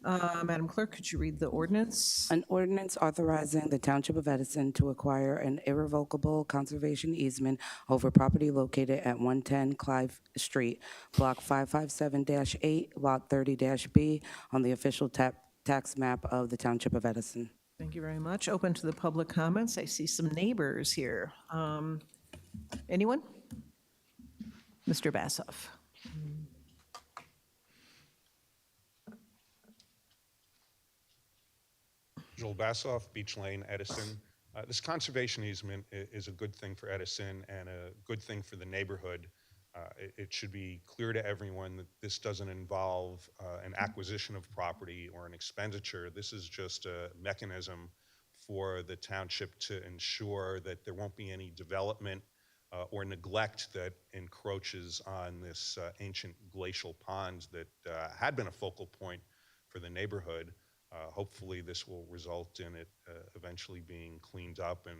Madam Clerk, could you read the ordinance? An ordinance authorizing the Township of Edison to acquire an irrevocable conservation easement over property located at 110 Clive Street, Block 557-8, Lot 30-B, on the official tax map of the Township of Edison. Thank you very much. Open to the public comments. I see some neighbors here. Anyone? Mr. Bassoff. Joel Bassoff, Beach Lane, Edison. This conservation easement is a good thing for Edison and a good thing for the neighborhood. It should be clear to everyone that this doesn't involve an acquisition of property or an expenditure. This is just a mechanism for the township to ensure that there won't be any development or neglect that encroaches on this ancient glacial pond that had been a focal point for the neighborhood. Hopefully this will result in it eventually being cleaned up and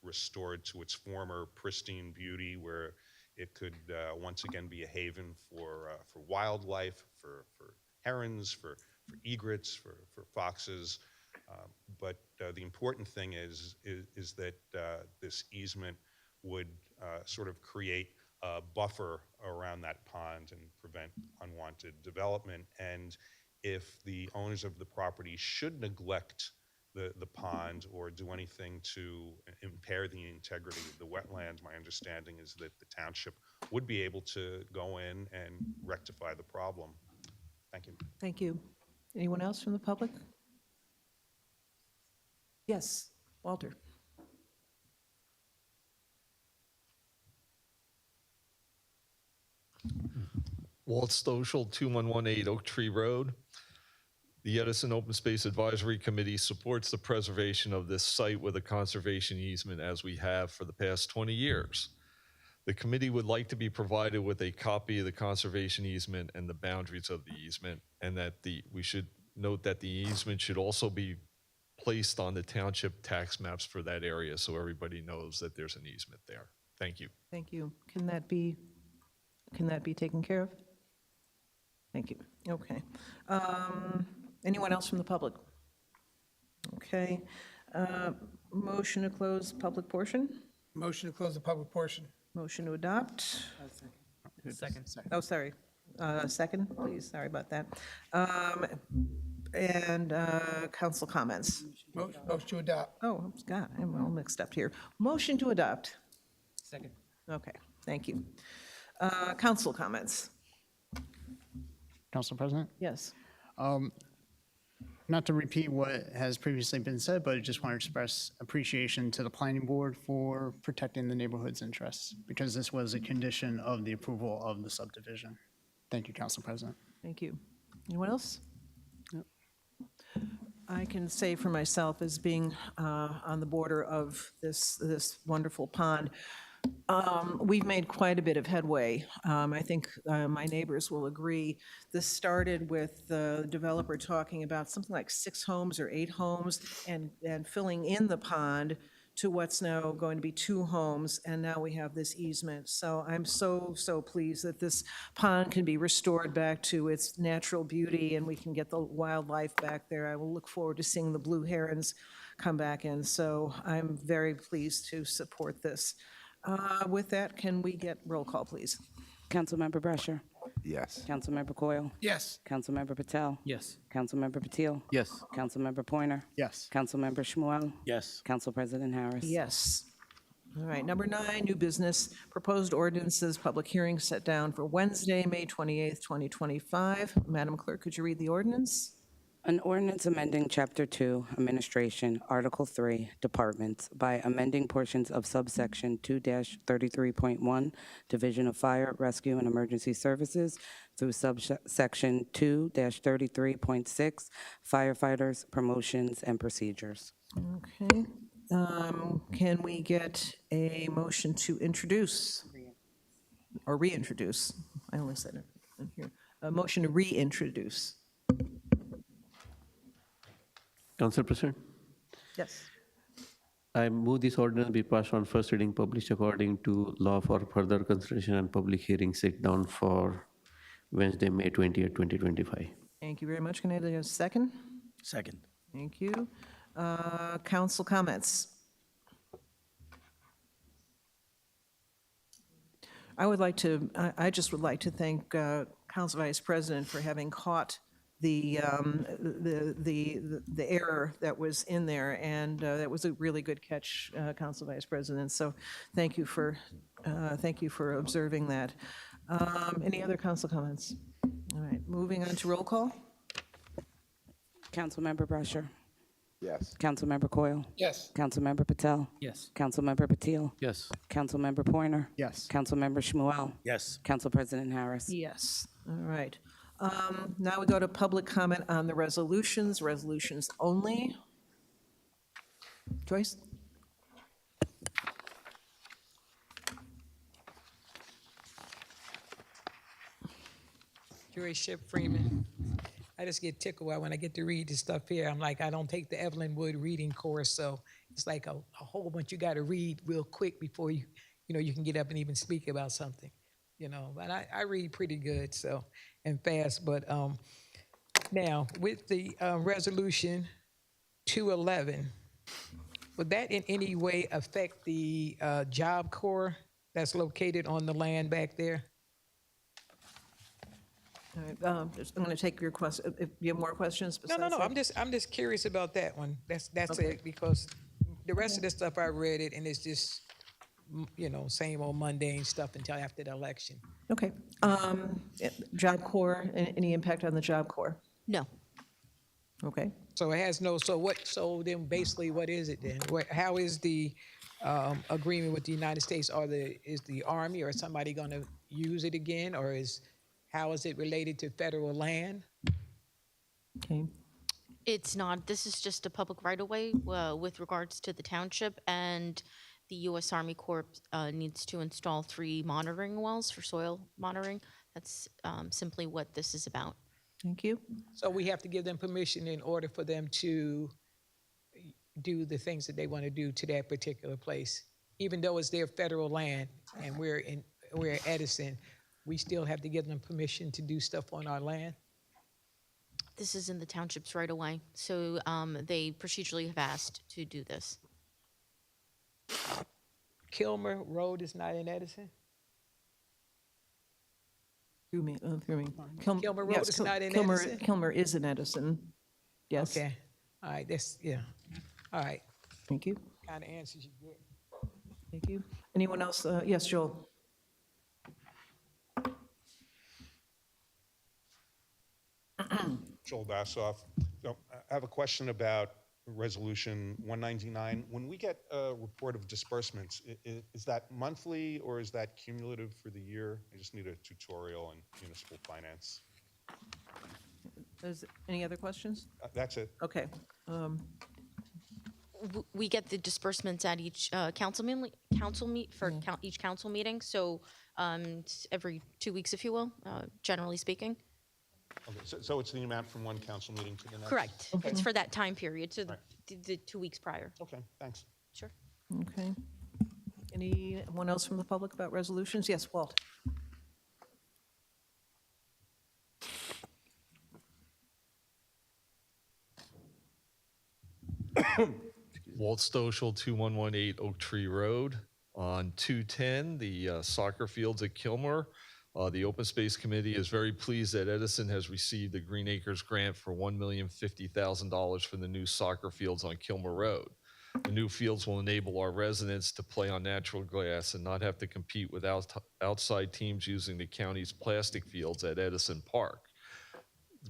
restored to its former pristine beauty, where it could once again be a haven for wildlife, for herons, for egrets, for foxes. But the important thing is that this easement would sort of create a buffer around that pond and prevent unwanted development. And if the owners of the property should neglect the pond or do anything to impair the integrity of the wetlands, my understanding is that the township would be able to go in and rectify the problem. Thank you. Thank you. Anyone else from the public? Yes, Walter. Walt Stoschel, 2118 Oak Tree Road. The Edison Open Space Advisory Committee supports the preservation of this site with a conservation easement as we have for the past 20 years. The committee would like to be provided with a copy of the conservation easement and the boundaries of the easement, and that we should note that the easement should also be placed on the township tax maps for that area so everybody knows that there's an easement there. Thank you. Thank you. Can that be taken care of? Thank you. Okay. Anyone else from the public? Okay. Motion to close public portion? Motion to close the public portion. Motion to adopt? Second. Oh, sorry. Second, please. Sorry about that. And council comments? Motion to adopt. Oh, God, I'm all mixed up here. Motion to adopt? Second. Okay, thank you. Council comments? Council President? Yes. Not to repeat what has previously been said, but I just want to express appreciation to the planning board for protecting the neighborhood's interests, because this was a condition of the approval of the subdivision. Thank you, Council President. Thank you. Anyone else? I can say for myself, as being on the border of this wonderful pond, we've made quite a bit of headway. I think my neighbors will agree. This started with the developer talking about something like 6 homes or 8 homes and filling in the pond to what's now going to be 2 homes, and now we have this easement. So I'm so pleased that this pond can be restored back to its natural beauty and we can get the wildlife back there. I will look forward to seeing the blue herons come back in. So I'm very pleased to support this. With that, can we get roll call, please? Councilmember Brescher. Yes. Councilmember Coyle. Yes. Councilmember Patel. Yes. Councilmember Patil. Yes. Councilmember Pointer. Yes. Councilmember Shmuel. Yes. Council President Harris. Yes. All right, number 9, new business, proposed ordinances, public hearing set down for Wednesday, May 28th, 2025. Madam Clerk, could you read the ordinance? An ordinance amending Chapter 2, Administration, Article 3, Departments, by amending portions of subsection 2-33.1, Division of Fire, Rescue, and Emergency Services, through subsection 2-33.6, Firefighters, Promotions, and Procedures. Okay. Can we get a motion to introduce or reintroduce? I only said it in here. A motion to reintroduce. Council President, Yes. I move this ordinance be passed on first reading, published according to law for further consideration and public hearing set down for Wednesday, May 20th, 2025. Thank you very much. Can I have a second? Second. Thank you. Council comments? I just would like to thank Council Vice President for having caught the error that was in there, and that was a really good catch, Council Vice President. So thank you for observing that. Any other council comments? All right, moving on to roll call. Councilmember Brusher. Yes. Councilmember Coyle. Yes. Councilmember Patel. Yes. Councilmember Patil. Yes. Councilmember Pointer. Yes. Councilmember Shmuel. Yes. Council President Harris. Yes. All right. Now we go to public comment on the resolutions only. Joyce? Joy Ship Freeman. I just get tickled when I get to read this stuff here. I'm like, I don't take the Evelyn Wood reading course, so it's like a whole bunch you got to read real quick before you can get up and even speak about something, But I read pretty good, so, and fast. But now with the resolution 211, would that in any way affect the Job Corps that's located on the land back there? All right, I'm going to take your question. If you have more questions No. besides that? I'm just curious about that one. That's Okay. it, because the rest of the stuff I read it, and it's just, same old mundane stuff until after the election. Okay. Job Corps, any impact on the Job Corps? No. Okay. So it has no. So then basically, what is it then? How is the agreement with the United States? Is the Army or somebody going to use it again, or how is it related to federal land? Okay. It's not. This is just a public right-of-way with regards to the township, and the U.S. Army Corps needs to install 3 monitoring wells for soil monitoring. That's simply what this is about. Thank you. So we have to give them permission in order for them to do the things that they want to do to that particular place, even though it's their federal land and we're at Edison. We still have to give them permission to do stuff on our land? This is in the townships right away, so they procedurally have asked to do this. Kilmer Road is not in Edison? Through me. Kilmer Road is not in Edison? Kilmer is in Edison. Yes. Okay. All right. All right. Thank you. Kind of answers you get. Thank you. Anyone else? Yes, Joel. Joel Bassoff. So I have a question about Resolution 199. When we get a report of disbursements, is that monthly or is that cumulative for the year? I just need a tutorial on municipal finance. Any other questions? That's it. Okay. We get the disbursements at each each council meeting, so it's every 2 weeks, if you will, generally speaking. Okay, so it's the amount from one council meeting to the next? Correct. Okay. It's for that time period, so Right. the 2 weeks prior. Okay, thanks. Sure. Okay. Anyone else from the public about resolutions? Yes, Walt. Walt Stoschel, 2118 Oak Tree Road. On 210, the soccer fields at Kilmer. The Open Space Committee is very pleased that Edison has received a Green Acres grant for $1,050,000 for the new soccer fields on Kilmer Road. The new fields will enable our residents to play on natural grass and not have to compete with outside teams using the county's plastic fields at Edison Park.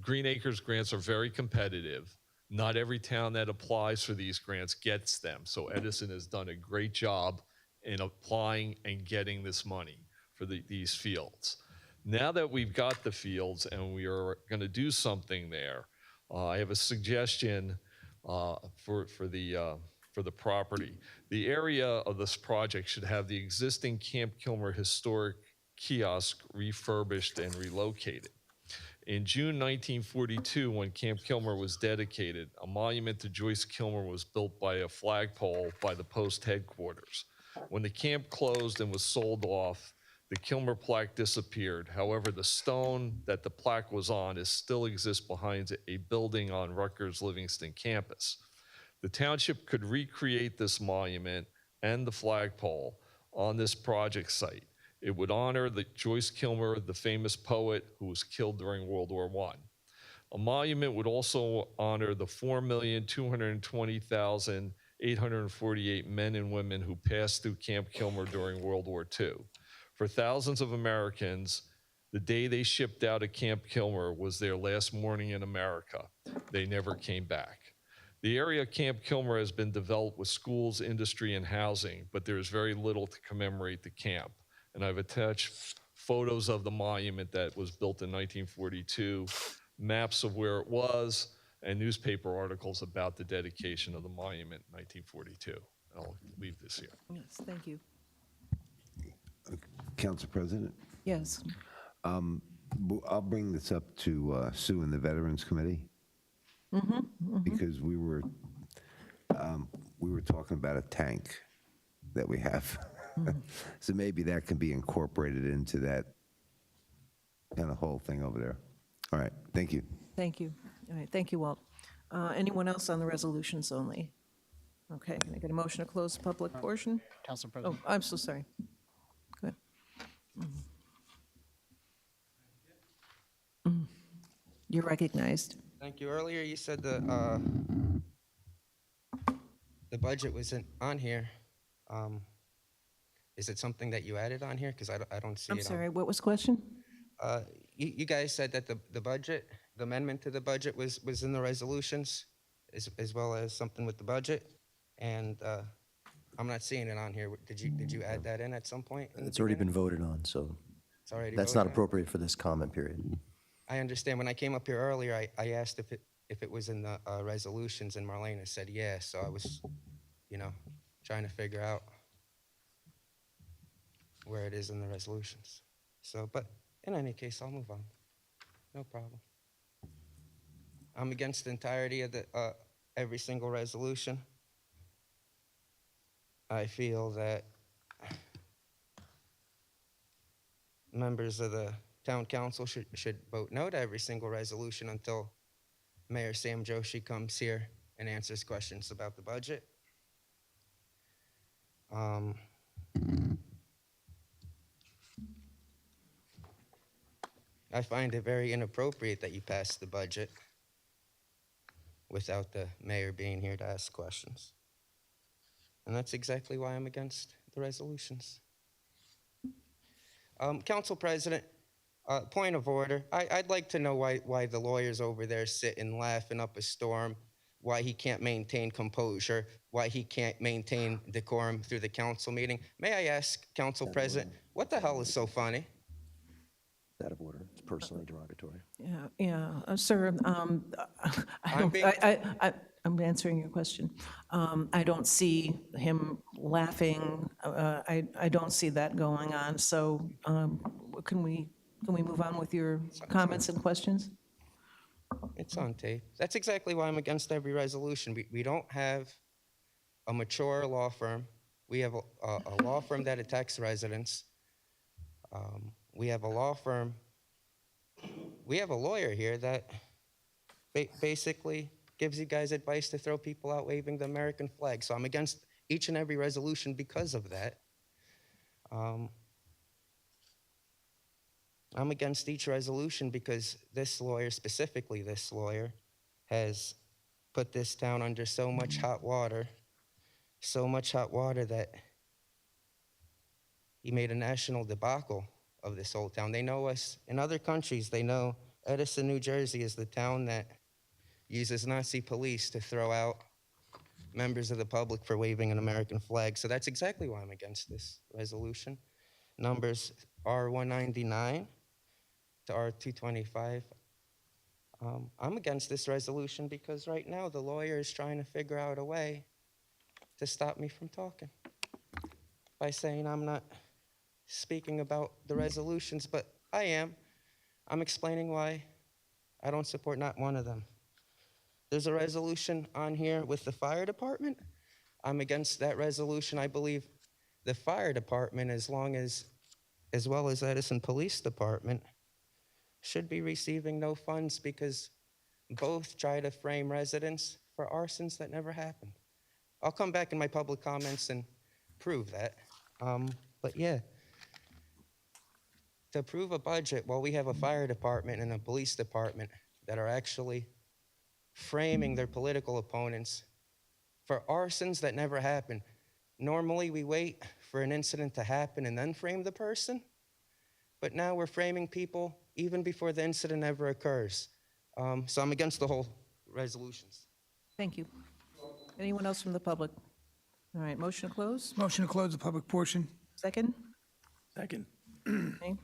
Green Acres grants are very competitive. Not every town that applies for these grants gets them. So Edison has done a great job in applying and getting this money for these fields. Now that we've got the fields and we are going to do something there, I have a suggestion for the property. The area of this project should have the existing Camp Kilmer historic kiosk refurbished and relocated. In June 1942, when Camp Kilmer was dedicated, a monument to Joyce Kilmer was built by a flagpole by the post headquarters. When the camp closed and was sold off, the Kilmer plaque disappeared. However, the stone that the plaque was on still exists behind a building on Rutgers Livingston campus. The township could recreate this monument and the flagpole on this project site. It would honor Joyce Kilmer, the famous poet who was killed during World War I. A monument would also honor the 4,220,848 men and women who passed through Camp Kilmer during World War II. For thousands of Americans, the day they shipped out of Camp Kilmer was their last morning in America. They never came back. The area of Camp Kilmer has been developed with schools, industry, and housing, but there is very little to commemorate the camp. And I've attached photos of the monument that was built in 1942, maps of where it was, and newspaper articles about the dedication of the monument in 1942. I'll leave this here. Yes, thank you. Council President, Yes. I'll bring this up to Sue and the Veterans Committee. Because we were talking about a tank that we have. So maybe that can be incorporated into that kind of whole thing over there. All right, thank you. Thank you. All right, thank you, Walt. Anyone else on the resolutions only? Okay, can I get a motion to close the public portion? Council Oh, President. I'm so sorry. Go ahead. You're recognized. Thank you. Earlier, you said the budget wasn't on here. Is it something that you added on here? Because I don't see it. I'm sorry, what was the question? You guys said that the budget, the amendment to the budget was in the resolutions, as well as something with the budget, and I'm not seeing it on here. Did you add that in at some point? It's already been voted on, so It's already that's voted not on? appropriate for this comment period. I understand. When I came up here earlier, I asked if it was in the resolutions, and Marlena said yes. So I was, trying to figure out where it is in the resolutions. So, but in any case, I'll move on. No problem. I'm against the entirety of the every single resolution. I feel that members of the town council should vote no to every single resolution until Mayor Sam Joshi comes here and answers questions about the budget. I find it very inappropriate that you passed the budget without the mayor being here to ask questions. And that's exactly why I'm against the resolutions. Council President, point of order. I'd like to know why the lawyer's over there sitting laughing up a storm, why he can't maintain composure, why he can't maintain decorum through the council meeting. May I ask, Council President, what the hell is so funny? Out of order. It's personally derogatory. Sir, I'm being- I'm answering your question. I don't see him laughing. I don't see that going on. So can we move on with your comments and questions? It's on tape. That's exactly why I'm against every resolution. We don't have a mature law firm. We have a law firm that attacks residents. We have a law firm. We have a lawyer here that basically gives you guys advice to throw people out waving the American flag. So I'm against each and every resolution because of that. I'm against each resolution because this lawyer, specifically this lawyer, has put this town under so much hot water that he made a national debacle of this whole town. They know us. In other countries, they know Edison, New Jersey is the town that uses Nazi police to throw out members of the public for waving an American flag. So that's exactly why I'm against this resolution. Numbers R199 to R225. I'm against this resolution because right now the lawyer is trying to figure out a way to stop me from talking by saying I'm not speaking about the resolutions, but I am. I'm explaining why I don't support not one of them. There's a resolution on here with the fire department. I'm against that resolution. I believe the fire department, as well as Edison Police Department, should be receiving no funds because both try to frame residents for arsons that never happened. I'll come back in my public comments and prove that. But yeah, to approve a budget while we have a fire department and a police department that are actually framing their political opponents for arsons that never happened. Normally, we wait for an incident to happen and then frame the person, but now we're framing people even before the incident ever occurs. So I'm against the whole resolutions. Thank you. Anyone else from the public? All right, motion to close? Motion to close the public portion. Second? Second. Okay.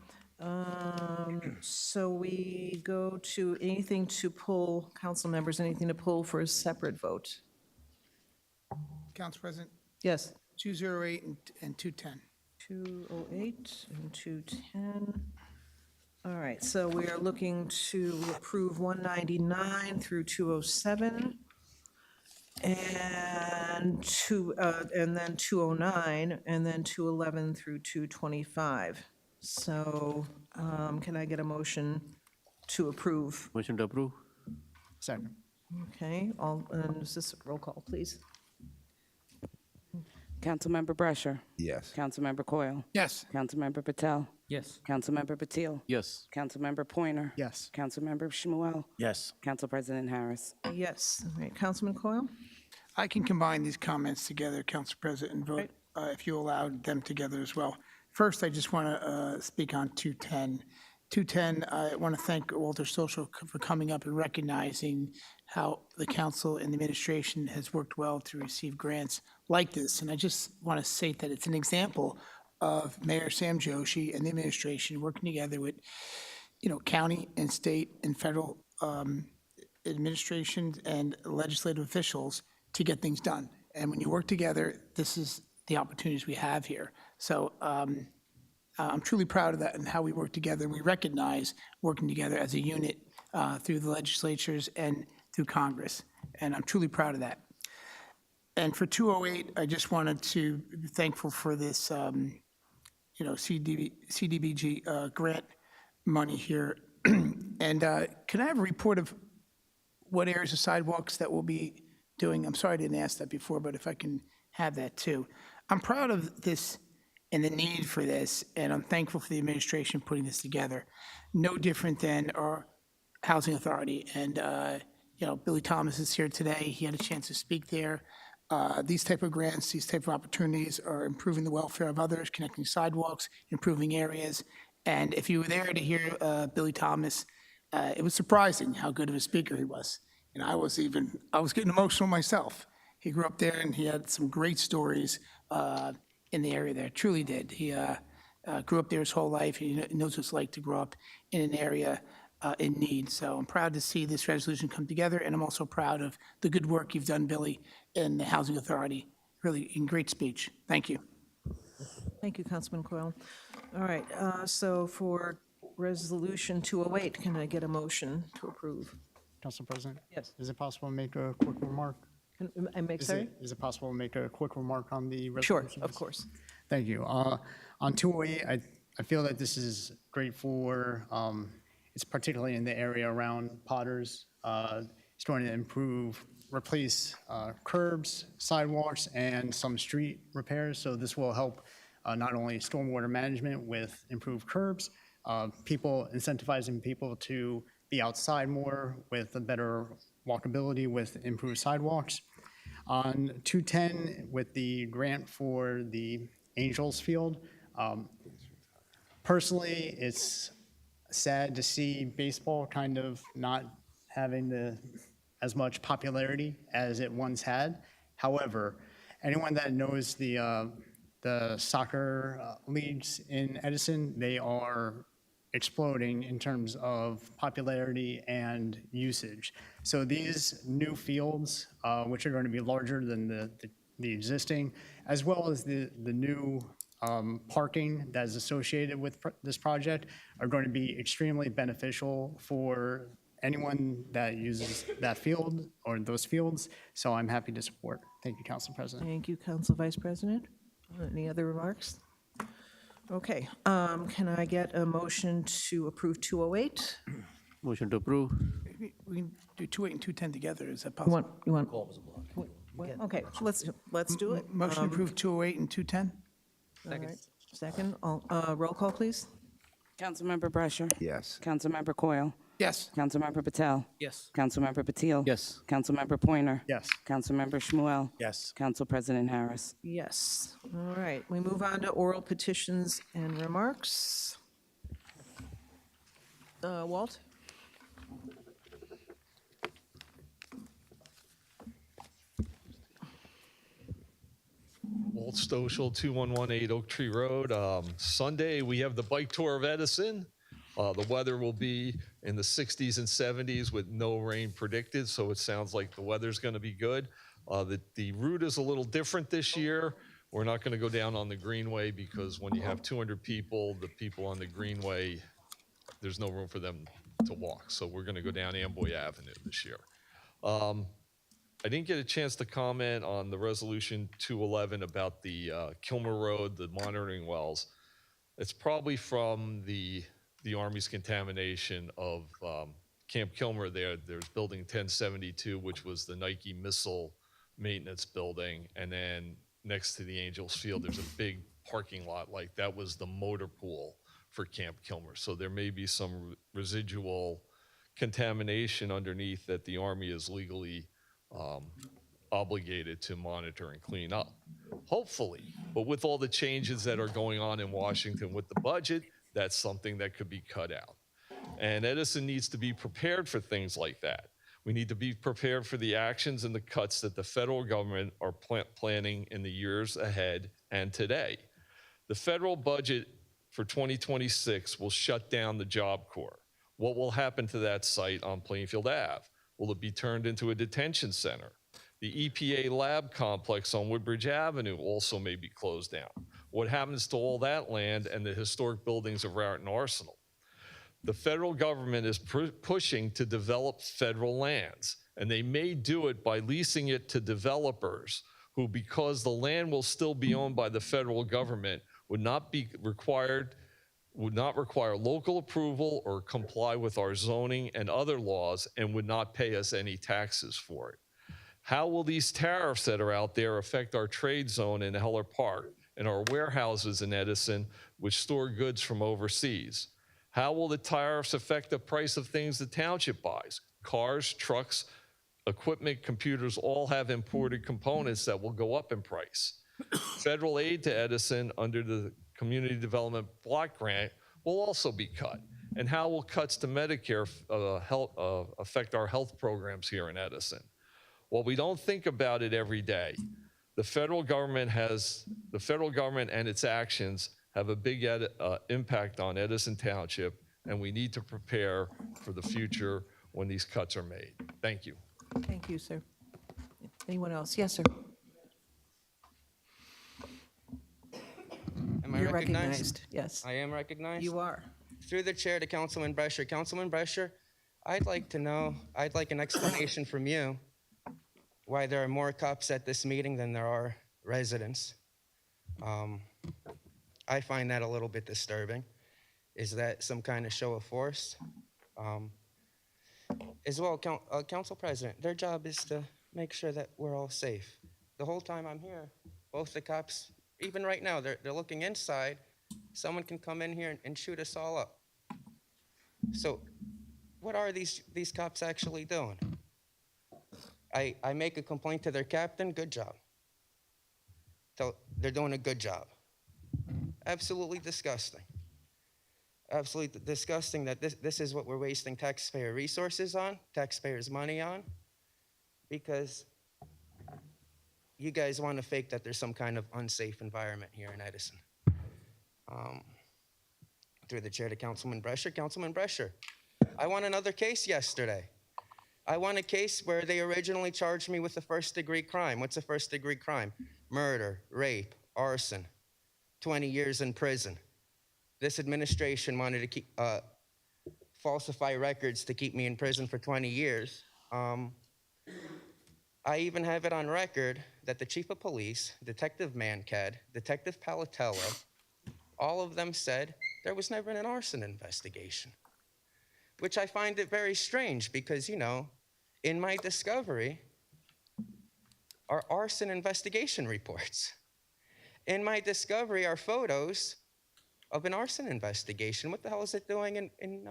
So we go to anything to pull, council members, anything to pull for a separate vote? Council President, Yes. 208 and 210. 208 and 210. All right, so we are looking to approve 199 through 207, and then 209, and then 211 through 225. So can I get a motion to approve? Motion to approve? Second. Okay, and is this roll call, please? Councilmember Brescher. Yes. Councilmember Coyle. Yes. Councilmember Patel. Yes. Councilmember Patil. Yes. Councilmember Pointer. Yes. Councilmember Shmuel. Yes. Council President Harris. Yes. All right, Councilman Coyle? I can combine these comments together, Council President, and vote if you allowed them together as well. First, I just want to speak on 210. 210, I want to thank Walter Social for coming up and recognizing how the council and the administration has worked well to receive grants like this. And I just want to say that it's an example of Mayor Sam Joshi and the administration working together with, county and state and federal administration and legislative officials to get things done. And when you work together, this is the opportunities we have here. So I'm truly proud of that and how we work together. And we recognize working together as a unit through the legislatures and through Congress. And I'm truly proud of that. And for 208, I just wanted to be thankful for this, CDBG grant money here. And can I have a report of what areas of sidewalks that we'll be doing? I'm sorry I didn't ask that before, but if I can have that too. I'm proud of this and the need for this, and I'm thankful for the administration putting this together. No different than our housing authority. And, Billy Thomas is here today. He had a chance to speak there. These type of grants, these type of opportunities are improving the welfare of others, connecting sidewalks, improving areas. And if you were there to hear Billy Thomas, it was surprising how good of a speaker he was. And I was getting emotional myself. He grew up there and he had some great stories in the area there, truly did. He grew up there his whole life. He knows what it's like to grow up in an area in need. So I'm proud to see this resolution come together, and I'm also proud of the good work you've done, Billy, in the Housing Authority. Really, in great speech. Thank you. Thank you, Councilman Coyle. All right, so for Resolution 208, can I get a motion to approve? Council President? Yes. Is it possible to make a quick remark? Can I make, sorry? Is it possible to make a quick remark on the Sure, resolution? of course. Thank you. On 208, I feel that this is great for, it's particularly in the area around Potters. It's going to replace curbs, sidewalks, and some street repairs. So this will help not only stormwater management with improved curbs, incentivizing people to be outside more with a better walkability with improved sidewalks. On 210, with the grant for the Angels Field, personally, it's sad to see baseball kind of not having as much popularity as it once had. However, anyone that knows the soccer leagues in Edison, they are exploding in terms of popularity and usage. So these new fields, which are going to be larger than the existing, as well as the new parking that is associated with this project are going to be extremely beneficial for anyone that uses that field or those fields. So I'm happy to support. Thank you, Council President. Thank you, Council Vice President. Any other remarks? Okay, can I get a motion to approve 208? Motion to approve. We can do 208 and 210 together, is that You possible? want? Okay, let's do it. Motion to approve 208 and 210? All right. Second, roll call, please. Councilmember Brescher. Yes. Councilmember Coyle. Yes. Councilmember Patel. Yes. Councilmember Patil. Yes. Councilmember Pointer. Yes. Councilmember Shmuel. Yes. Council President Harris. Yes. All right, we move on to oral petitions and remarks. Walt? Walt Stoschel, 2118 Oak Tree Road. Sunday, we have the bike tour of Edison. The weather will be in the 60s and 70s with no rain predicted, so it sounds like the weather's going to be good. The route is a little different this year. We're not going to go down on the Greenway because when you have 200 people, the people on the Greenway, there's no room for them to walk. So we're going to go down Amboy Avenue this year. I didn't get a chance to comment on the resolution 211 about the Kilmer Road, the monitoring wells. It's probably from the Army's contamination of Camp Kilmer there. There's building 1072, which was the Nike missile maintenance building. And then next to the Angels Field, there's a big parking lot. Like that was the motor pool for Camp Kilmer. So there may be some residual contamination underneath that the Army is legally obligated to monitor and clean up. Hopefully, but with all the changes that are going on in Washington with the budget, that's something that could be cut out. And Edison needs to be prepared for things like that. We need to be prepared for the actions and the cuts that the federal government are planning in the years ahead and today. The federal budget for 2026 will shut down the Job Corps. What will happen to that site on Plainfield Ave? Will it be turned into a detention center? The EPA lab complex on Woodbridge Avenue also may be closed down. What happens to all that land and the historic buildings of Raritan Arsenal? The federal government is pushing to develop federal lands, and they may do it by leasing it to developers who, because the land will still be owned by the federal government, would not require local approval or comply with our zoning and other laws and would not pay us any taxes for it. How will these tariffs that are out there affect our trade zone in Heller Park and our warehouses in Edison, which store goods from overseas? How will the tariffs affect the price of things the township buys? Cars, trucks, equipment, computers all have imported components that will go up in price. Federal aid to Edison under the Community Development Block Grant will also be cut. And how will cuts to Medicare affect our health programs here in Edison? Well, we don't think about it every day. The federal government and its actions have a big impact on Edison Township, and we need to prepare for the future when these cuts are made. Thank you. Thank you, sir. Anyone else? Yes, sir. Am I You're recognized? Yes. I am recognized? You are. Through the chair to Councilman Brescher. Councilman Brescher, I'd like an explanation from you why there are more cops at this meeting than there are residents. I find that a little bit disturbing. Is that some kind of show of force? As well, Council President, their job is to make sure that we're all safe. The whole time I'm here, both the cops, even right now, they're looking inside. Someone can come in here and shoot us all up. So what are these cops actually doing? I make a complaint to their captain, good job. They're doing a good job. Absolutely disgusting. Absolutely disgusting that this is what we're wasting taxpayer resources on, taxpayers' money on, because you guys want to fake that there's some kind of unsafe environment here in Edison. Through the chair to Councilman Brescher. Councilman Brescher, I won another case yesterday. I won a case where they originally charged me with a first-degree crime. What's a first-degree crime? Murder, rape, arson. 20 years in prison. This administration wanted to keep, falsify records to keep me in prison for 20 years. I even have it on record that the chief of police, Detective Mancad, Detective Palatello, all of them said there was never an arson investigation, which I find it very strange because, you know, in my discovery are arson investigation reports. In my discovery are photos of an arson investigation. What the hell is it doing in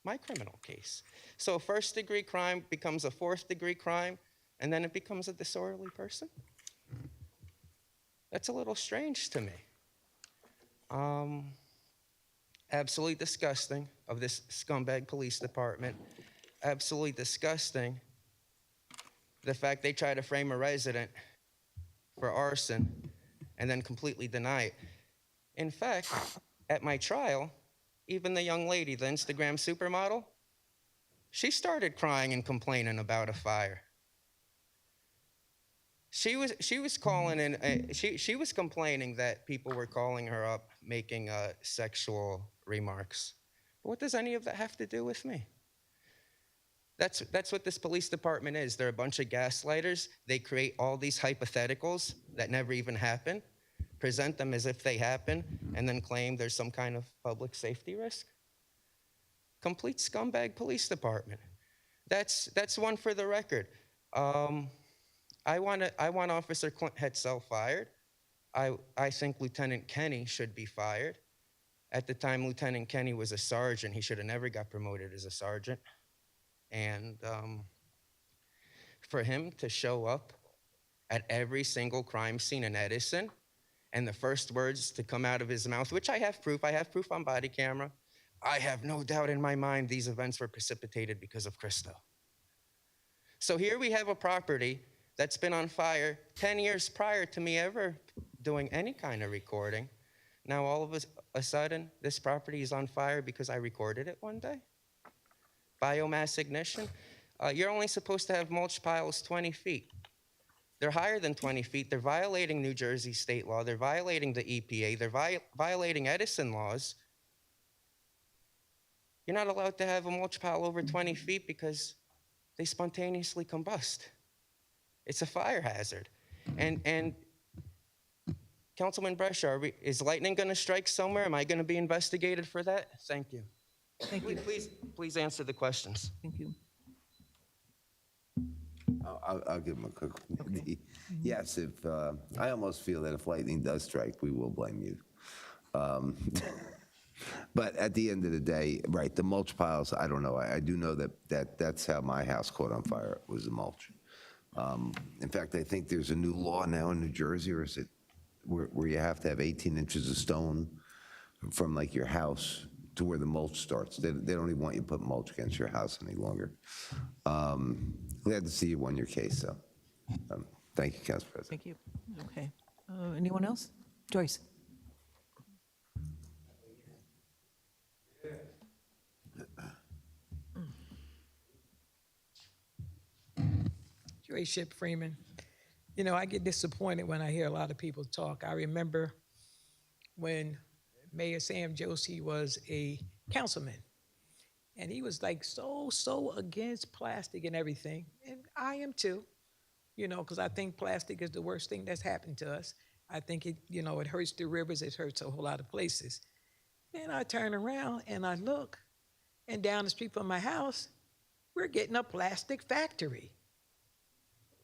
my criminal case? So a first-degree crime becomes a fourth-degree crime, and then it becomes a disorderly person? That's a little strange to me. Absolutely disgusting of this scumbag police department. Absolutely disgusting the fact they try to frame a resident for arson and then completely deny it. In fact, at my trial, even the young lady, the Instagram supermodel, she started crying and complaining about a fire. She was calling in. She was complaining that people were calling her up, making sexual remarks. But what does any of that have to do with me? That's what this police department is. They're a bunch of gaslighters. They create all these hypotheticals that never even happen, present them as if they happen, and then claim there's some kind of public safety risk. Complete scumbag police department. That's one for the record. I want Officer Clint Hetzel fired. I think Lieutenant Kenny should be fired. At the time, Lieutenant Kenny was a sergeant. He should have never got promoted as a sergeant. And for him to show up at every single crime scene in Edison, and the first words to come out of his mouth, which I have proof on body camera, I have no doubt in my mind these events were precipitated because of Cristo. So here we have a property that's been on fire 10 years prior to me ever doing any kind of recording. Now all of a sudden, this property is on fire because I recorded it one day. Biomass ignition. You're only supposed to have mulch piles 20 feet. They're higher than 20 feet. They're violating New Jersey state law. They're violating the EPA. They're violating Edison laws. You're not allowed to have a mulch pile over 20 feet because they spontaneously combust. It's a fire hazard. And Councilman Brescia, is lightning going to strike somewhere? Am I going to be investigated for that? Thank you. Thank you. Please answer the questions. Thank you. I'll give him a quick. Yes, if I almost feel that if lightning does strike, we will blame you. But at the end of the day, right, the mulch piles, I don't know. I do know that's how my house caught on fire, was the mulch. In fact, I think there's a new law now in New Jersey, or is it where you have to have 18 inches of stone from like your house to where the mulch starts. They don't even want you to put mulch against your house any longer. Glad to see you won your case, so thank you, Council President. Thank you. Okay. Anyone else? Joyce? Joy Ship Freeman. You know, I get disappointed when I hear a lot of people talk. I remember when Mayor Sam Joshi was a councilman, and he was like so against plastic and everything, and I am too, you know, because I think plastic is the worst thing that's happened to us. I think it, you know, it hurts the rivers, it hurts a whole lot of places. Then I turn around and I look, and down the street from my house, we're getting a plastic factory.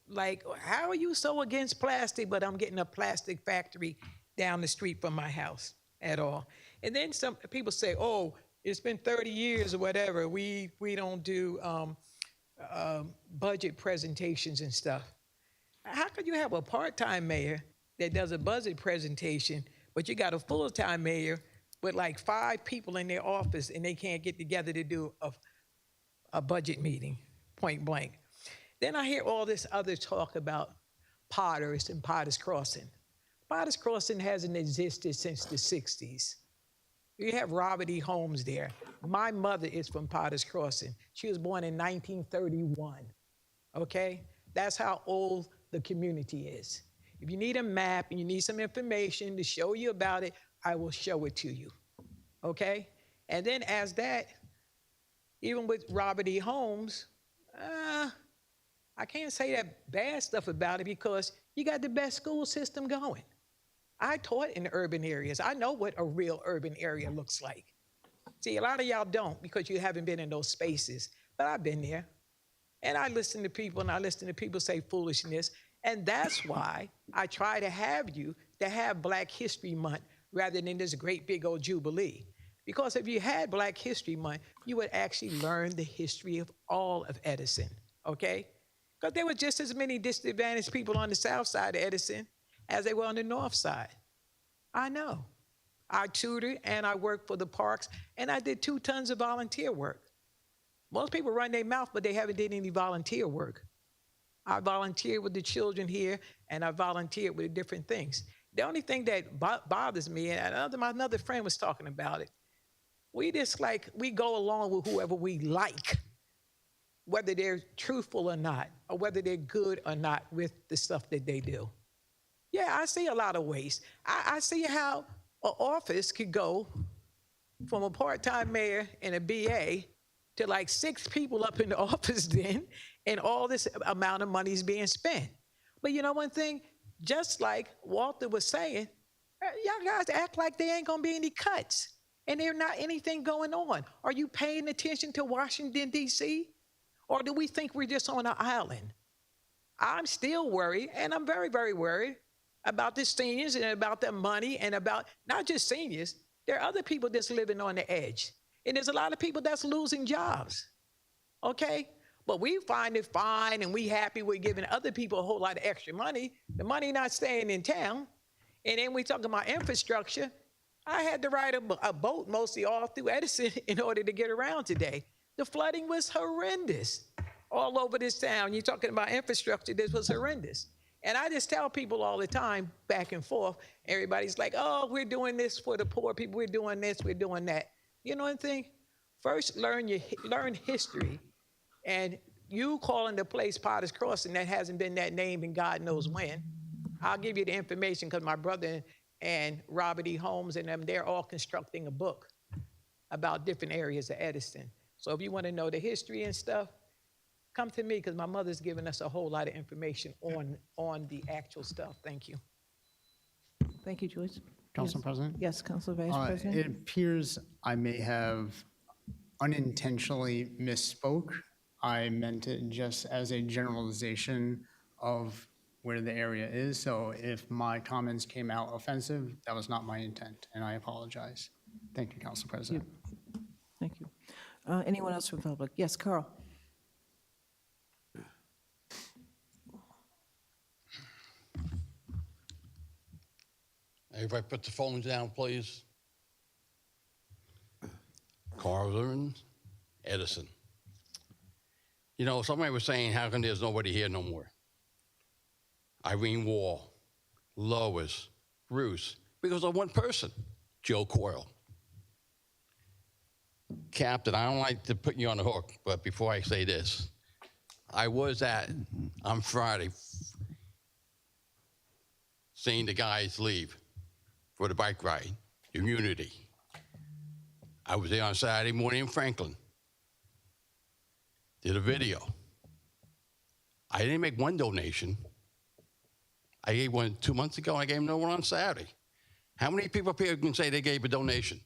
Like, how are you so against plastic, but I'm getting a plastic factory down the street from my house at all? And then some people say, oh, it's been 30 years or whatever. We don't do budget presentations and stuff. How could you have a part-time mayor that does a budget presentation, but you got a full-time mayor with like 5 people in their office and they can't get together to do a budget meeting, point blank? Then I hear all this other talk about Potters and Potters Crossing. Potters Crossing hasn't existed since the 60s. You have Robert E. Holmes there. My mother is from Potters Crossing. She was born in 1931, okay? That's how old the community is. If you need a map and you need some information to show you about it, I will show it to you, okay? And then as that, even with Robert E. Holmes, I can't say that bad stuff about it because you got the best school system going. I taught in urban areas. I know what a real urban area looks like. See, a lot of y'all don't because you haven't been in those spaces, but I've been there. And I listen to people and I listen to people say foolishness. And that's why I try to have you to have Black History Month rather than this great big old Jubilee. Because if you had Black History Month, you would actually learn the history of all of Edison, okay? Because there were just as many disadvantaged people on the south side of Edison as they were on the north side. I know. I tutored and I worked for the parks and I did 2 tons of volunteer work. Most people run their mouth, but they haven't did any volunteer work. I volunteered with the children here and I volunteered with different things. The only thing that bothers me, and another friend was talking about it, we go along with whoever we like, whether they're truthful or not, or whether they're good or not with the stuff that they do. Yeah, I see a lot of waste. I see how an office could go from a part-time mayor and a BA to like 6 people up in the office then, and all this amount of money is being spent. But you know one thing? Just like Walter was saying, y'all guys act like there ain't gonna be any cuts and there's not anything going on. Are you paying attention to Washington, D.C.? Or do we think we're just on an island? I'm still worried, and I'm very, very worried about the seniors and about their money and about not just seniors, there are other people that's living on the edge. And there's a lot of people that's losing jobs, okay? But we find it fine and we happy we're giving other people a whole lot of extra money. The money not staying in town. And then we talking about infrastructure. I had to ride a boat mostly all through Edison in order to get around today. The flooding was horrendous all over this town. You're talking about infrastructure, this was horrendous. And I just tell people all the time, back and forth, everybody's like, oh, we're doing this for the poor people, we're doing this, we're doing that. You know one thing? First, learn history. And you calling the place Potter's Crossing, that hasn't been that name in God knows when. I'll give you the information because my brother and Robert E. Holmes and them, they're all constructing a book about different areas of Edison. So if you want to know the history and stuff, come to me because my mother's given us a whole lot of information on the actual stuff. Thank you. Thank you, Joyce. Council President? Yes, Council Vice President. It appears I may have unintentionally misspoke. I meant it just as a generalization of where the area is. So if my comments came out offensive, that was not my intent, and I apologize. Thank you, Council President. Thank you. Anyone else from the public? Yes, Carl. Everybody put the phones down, please. Carlson, Edison. You know, somebody was saying, how come there's nobody here no more? Irene Wall, Lois, Bruce, because of one person, Joe Coyle. Captain, I don't like to put you on the hook, but before I say this, I was on Friday, seeing the guys leave for the bike ride, Unity. I was there on Saturday morning in Franklin. Did a video. I didn't make one donation. I gave one 2 months ago. I gave another one on Saturday. How many people up here can say they gave a donation?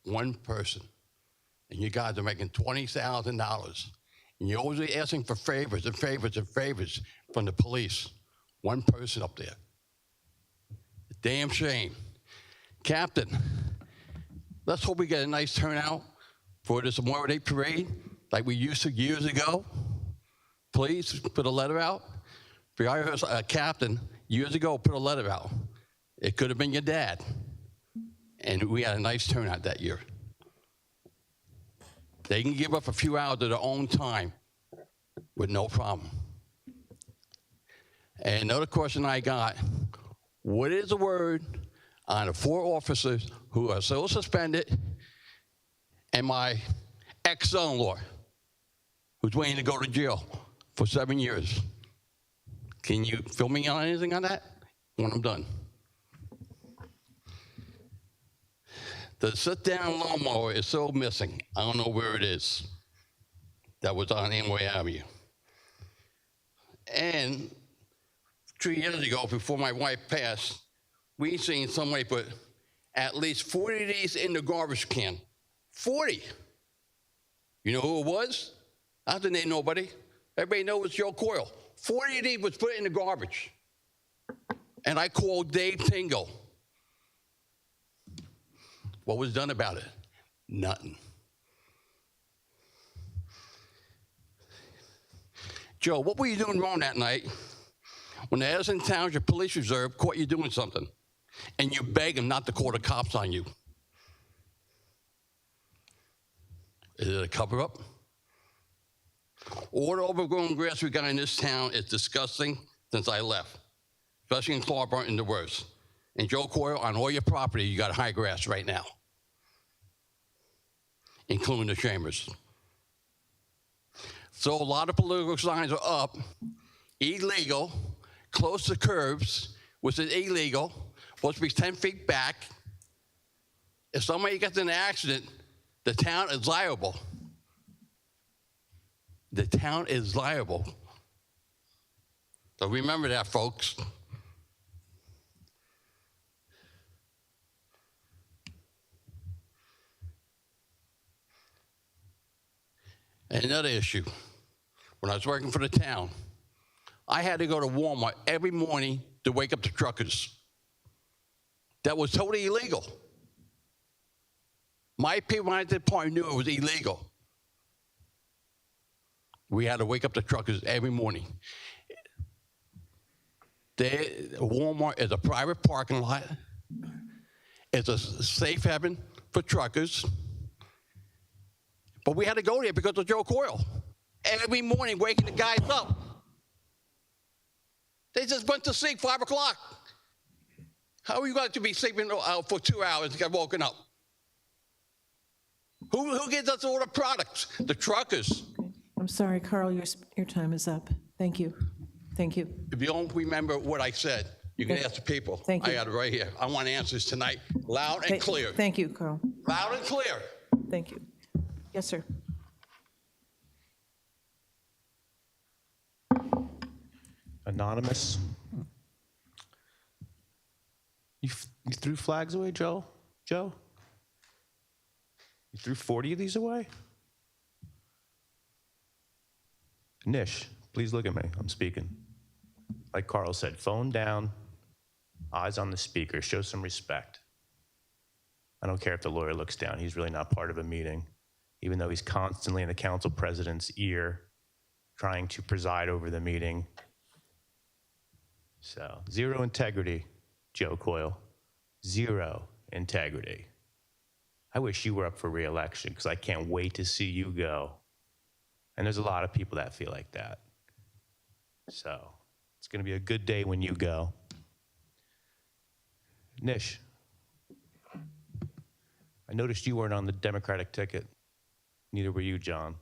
One person. And you guys are making $20,000. And you're always asking for favors and favors and favors from the police. One person up there. Damn shame. Captain, let's hope we get a nice turnout for this Memorial Day parade like we used to years ago. Please put a letter out. I heard a captain years ago put a letter out. It could have been your dad. And we had a nice turnout that year. They can give up a few hours of their own time with no problem. And another question I got, what is the word on the 4 officers who are still suspended and my ex-son-in-law who's waiting to go to jail for 7 years? Can you fill me on anything on that when I'm done? The sit-down lawnmower is still missing. I don't know where it is. That was on Amway Avenue. And 3 years ago, before my wife passed, we seen somebody put at least 40 of these in the garbage can. 40. You know who it was? I have to name nobody. Everybody knows it's Joe Coyle. 40 of these was put in the garbage. And I called Dave Tingle. What was done about it? Nothing. Joe, what were you doing wrong that night when the Edison Township Police Reserve caught you doing something and you begged them not to call the cops on you? Is it a cover-up? All the overgrown grass we got in this town is disgusting since I left, especially in Claremont and the worst. And Joe Coyle, on all your property, you got high grass right now, including the chambers. So a lot of political signs are up, illegal, close to curbs, which is illegal, supposed to be 10 feet back. If somebody gets in an accident, the town is liable. The town is liable. So remember that, folks. And another issue, when I was working for the town, I had to go to Walmart every morning to wake up the truckers. That was totally illegal. My people at that point knew it was illegal. We had to wake up the truckers every morning. Walmart is a private parking lot. It's a safe haven for truckers. But we had to go there because of Joe Coyle. Every morning, waking the guys up. They just went to sleep 5 o'clock. How are you going to be sleeping out for 2 hours and get woken up? Who gives us all the products? The truckers. Okay. I'm sorry, Carl, your time is up. Thank you. Thank you. If you don't remember what I said, you can ask the people. Thank you. I got it right here. I want answers tonight, loud and clear. Thank you, Carl. Loud and clear. Thank you. Yes, sir. Anonymous. You threw flags away, Joe? Joe? You threw 40 of these away? Nish, please look at me. I'm speaking. Like Carl said, phone down, eyes on the speaker, show some respect. I don't care if the lawyer looks down. He's really not part of a meeting, even though he's constantly in the council president's ear trying to preside over the meeting. So, zero integrity, Joe Coyle. Zero integrity. I wish you were up for re-election because I can't wait to see you go. And there's a lot of people that feel like that. So, it's going to be a good day when you go. Nish, I noticed you weren't on the Democratic ticket. Neither were you, John.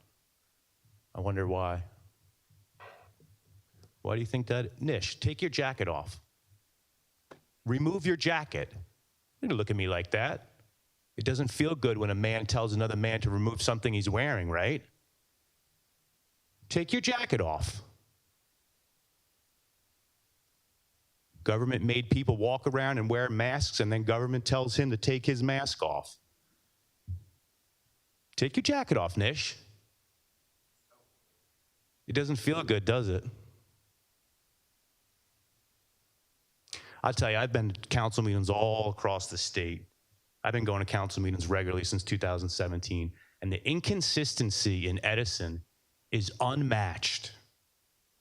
I wonder why. Why do you think that? Nish, take your jacket off. Remove your jacket. You don't look at me like that. It doesn't feel good when a man tells another man to remove something he's wearing, right? Take your jacket off. Government made people walk around and wear masks, and then government tells him to take his mask off. Take your jacket off, Nish. It doesn't feel good, does it? I'll tell you, I've been to council meetings all across the state. I've been going to council meetings regularly since 2017, and the inconsistency in Edison is unmatched.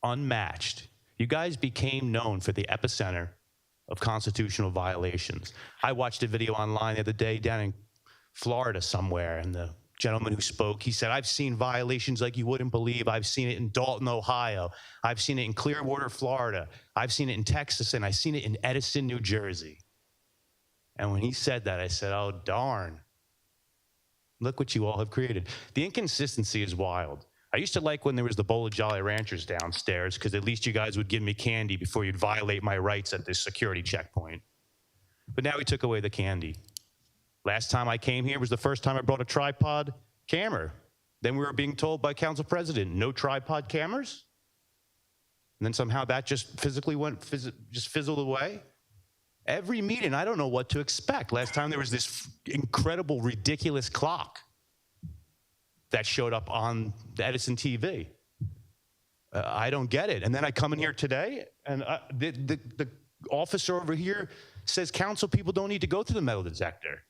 Unmatched. You guys became known for the epicenter of constitutional violations. I watched a video online the other day down in Florida somewhere, and the gentleman who spoke, he said, I've seen violations like you wouldn't believe. I've seen it in Dalton, Ohio. I've seen it in Clearwater, Florida. I've seen it in Texas, and I've seen it in Edison, New Jersey. And when he said that, I said, oh, darn. Look what you all have created. The inconsistency is wild. I used to like when there was the bowl of Jolly Ranchers downstairs, because at least you guys would give me candy before you'd violate my rights at this security checkpoint. But now we took away the candy. Last time I came here was the first time I brought a tripod camera. Then we were being told by Council President, no tripod cameras? And then somehow that just physically just fizzled away? Every meeting, I don't know what to expect. Last time there was this incredible, ridiculous clock that showed up on the Edison TV. I don't get it. And then I come in here today, and the officer over here says council people don't need to go through the metal detector.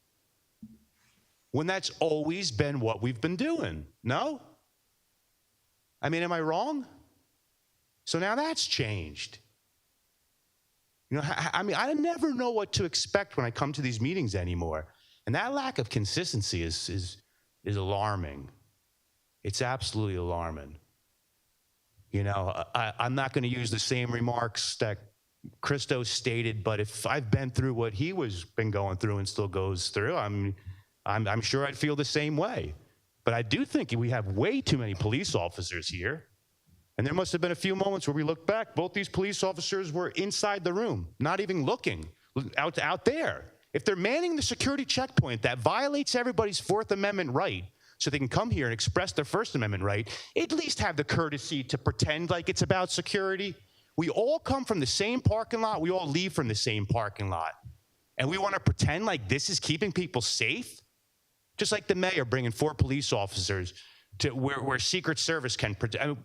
When that's always been what we've been doing, no? I mean, am I wrong? So now that's changed. You know, I mean, I never know what to expect when I come to these meetings anymore. And that lack of consistency is alarming. It's absolutely alarming. You know, I'm not going to use the same remarks that Christo stated, but if I've been through what he been going through and still goes through, I'm sure I'd feel the same way. But I do think we have way too many police officers here. And there must have been a few moments where we looked back, both these police officers were inside the room, not even looking, out there. If they're manning the security checkpoint, that violates everybody's Fourth Amendment right, so they can come here and express their First Amendment right, at least have the courtesy to pretend like it's about security. We all come from the same parking lot. We all leave from the same parking lot. And we want to pretend like this is keeping people safe? Just like the mayor bringing 4 police officers to where Secret Service can protect.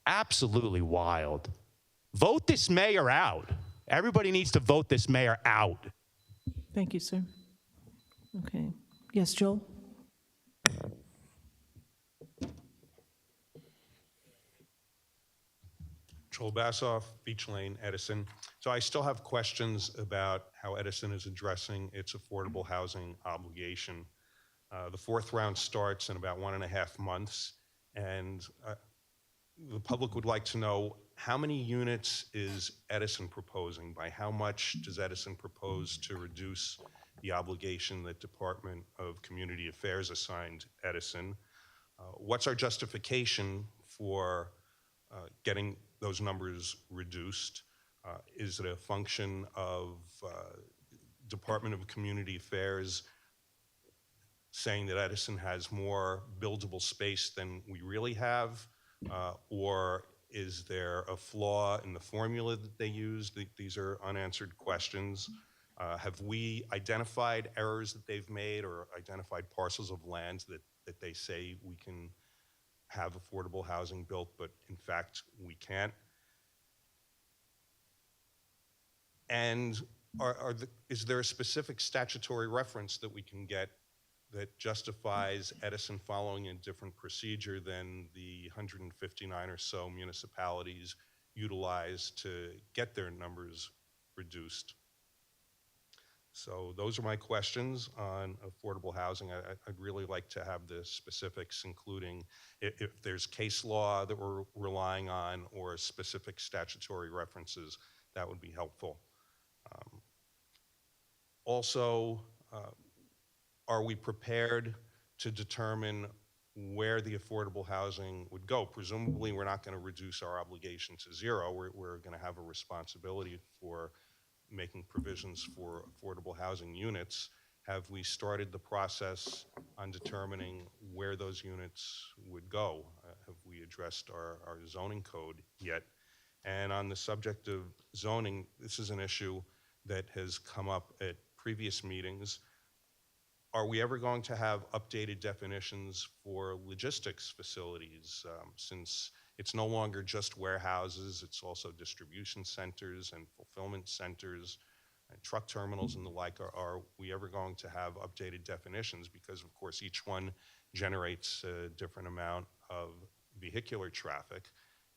Absolutely wild. Vote this mayor out. Everybody needs to vote this mayor out. Thank you, sir. Okay. Yes, Joel? Joel Bassoff, Beach Lane, Edison. So I still have questions about how Edison is addressing its affordable housing obligation. The 4th round starts in about 1.5 months, and the public would like to know how many units is Edison proposing? By how much does Edison propose to reduce the obligation that Department of Community Affairs assigned Edison? What's our justification for getting those numbers reduced? Is it a function of Department of Community Affairs saying that Edison has more buildable space than we really have? Or is there a flaw in the formula that they use? These are unanswered questions. Have we identified errors that they've made or identified parcels of land that they say we can have affordable housing built, but in fact we can't? And is there a specific statutory reference that we can get that justifies Edison following a different procedure than the 159 or so municipalities utilize to get their numbers reduced? So those are my questions on affordable housing. I'd really like to have the specifics, including if there's case law that we're relying on or specific statutory references, that would be helpful. Also, are we prepared to determine where the affordable housing would go? Presumably, we're not going to reduce our obligation to zero. We're going to have a responsibility for making provisions for affordable housing units. Have we started the process on determining where those units would go? Have we addressed our zoning code yet? And on the subject of zoning, this is an issue that has come up at previous meetings. Are we ever going to have updated definitions for logistics facilities? Since it's no longer just warehouses, it's also distribution centers and fulfillment centers and truck terminals and the like. Are we ever going to have updated definitions? Because of course each one generates a different amount of vehicular traffic,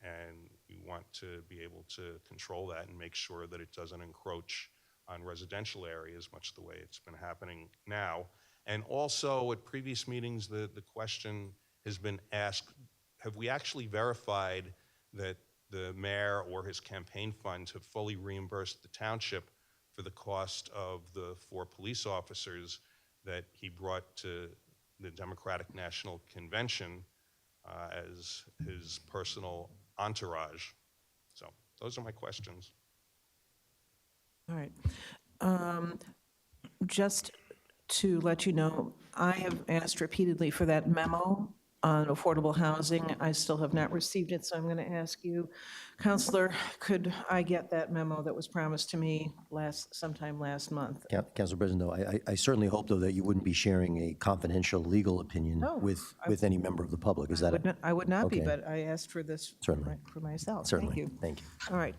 and we want to be able to control that and make sure that it doesn't encroach on residential areas, much the way it's been happening now. And also at previous meetings, the question has been asked, have we actually verified that the mayor or his campaign funds have fully reimbursed the township for the cost of the 4 police officers that he brought to the Democratic National Convention as his personal entourage? So those are my questions. All right. Just to let you know, I have asked repeatedly for that memo on affordable housing. I still have not received it, so I'm going to ask you, Counselor, could I get that memo that was promised to me sometime last month? Council President, though, I certainly hope, though, that you wouldn't be sharing a confidential legal opinion No, with any member of the public. Is that? I would not be, Okay. but I asked for this Certainly. for myself. Certainly. Thank you. Thank you. All right,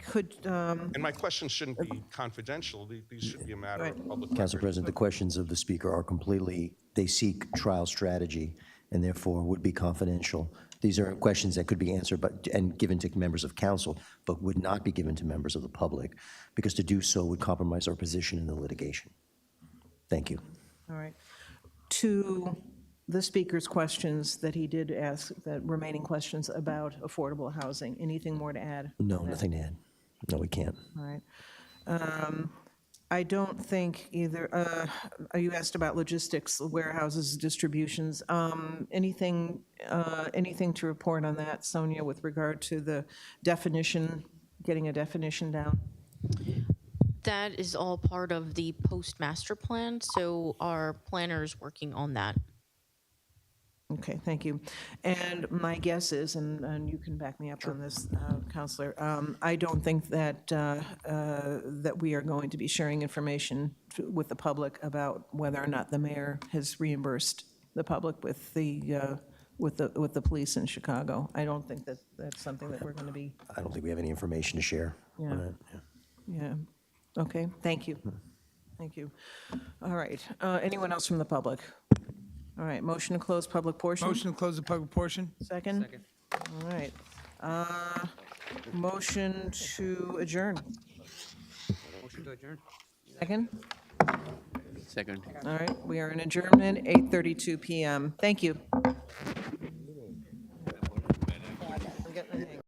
And my questions shouldn't be confidential. These should be a matter of public Council record. President, the questions of the speaker are completely, they seek trial strategy and therefore would be confidential. These are questions that could be answered and given to members of council, but would not be given to members of the public, because to do so would compromise our position in the litigation. Thank you. All right. To the speaker's questions that he did ask, the remaining questions about affordable housing, anything more to add? No, nothing to add. No, we can't. All right. I don't think either, you asked about logistics, warehouses, distributions. Anything to report on that, Sonia, with regard to the definition, getting a definition down? That is all part of the post-master plan, so our planner is working on that. Okay, thank you. And my guess is, and you can back me up on this, Counselor, I don't think that, that we are going to be sharing information with the public about whether or not the mayor has reimbursed the public with the police in Chicago. I don't think that that's something that we're going to be, I don't think we have any information to share Yeah. on that. Yeah. yeah. Okay, thank you. Thank you. All right, anyone else from the public? All right, motion to close public portion? Motion to close the public portion? Second? All right. Motion to adjourn. Motion to adjourn. Second? Second. All right, we are in adjournment, 8:32 PM. Thank you. I'm getting the hang.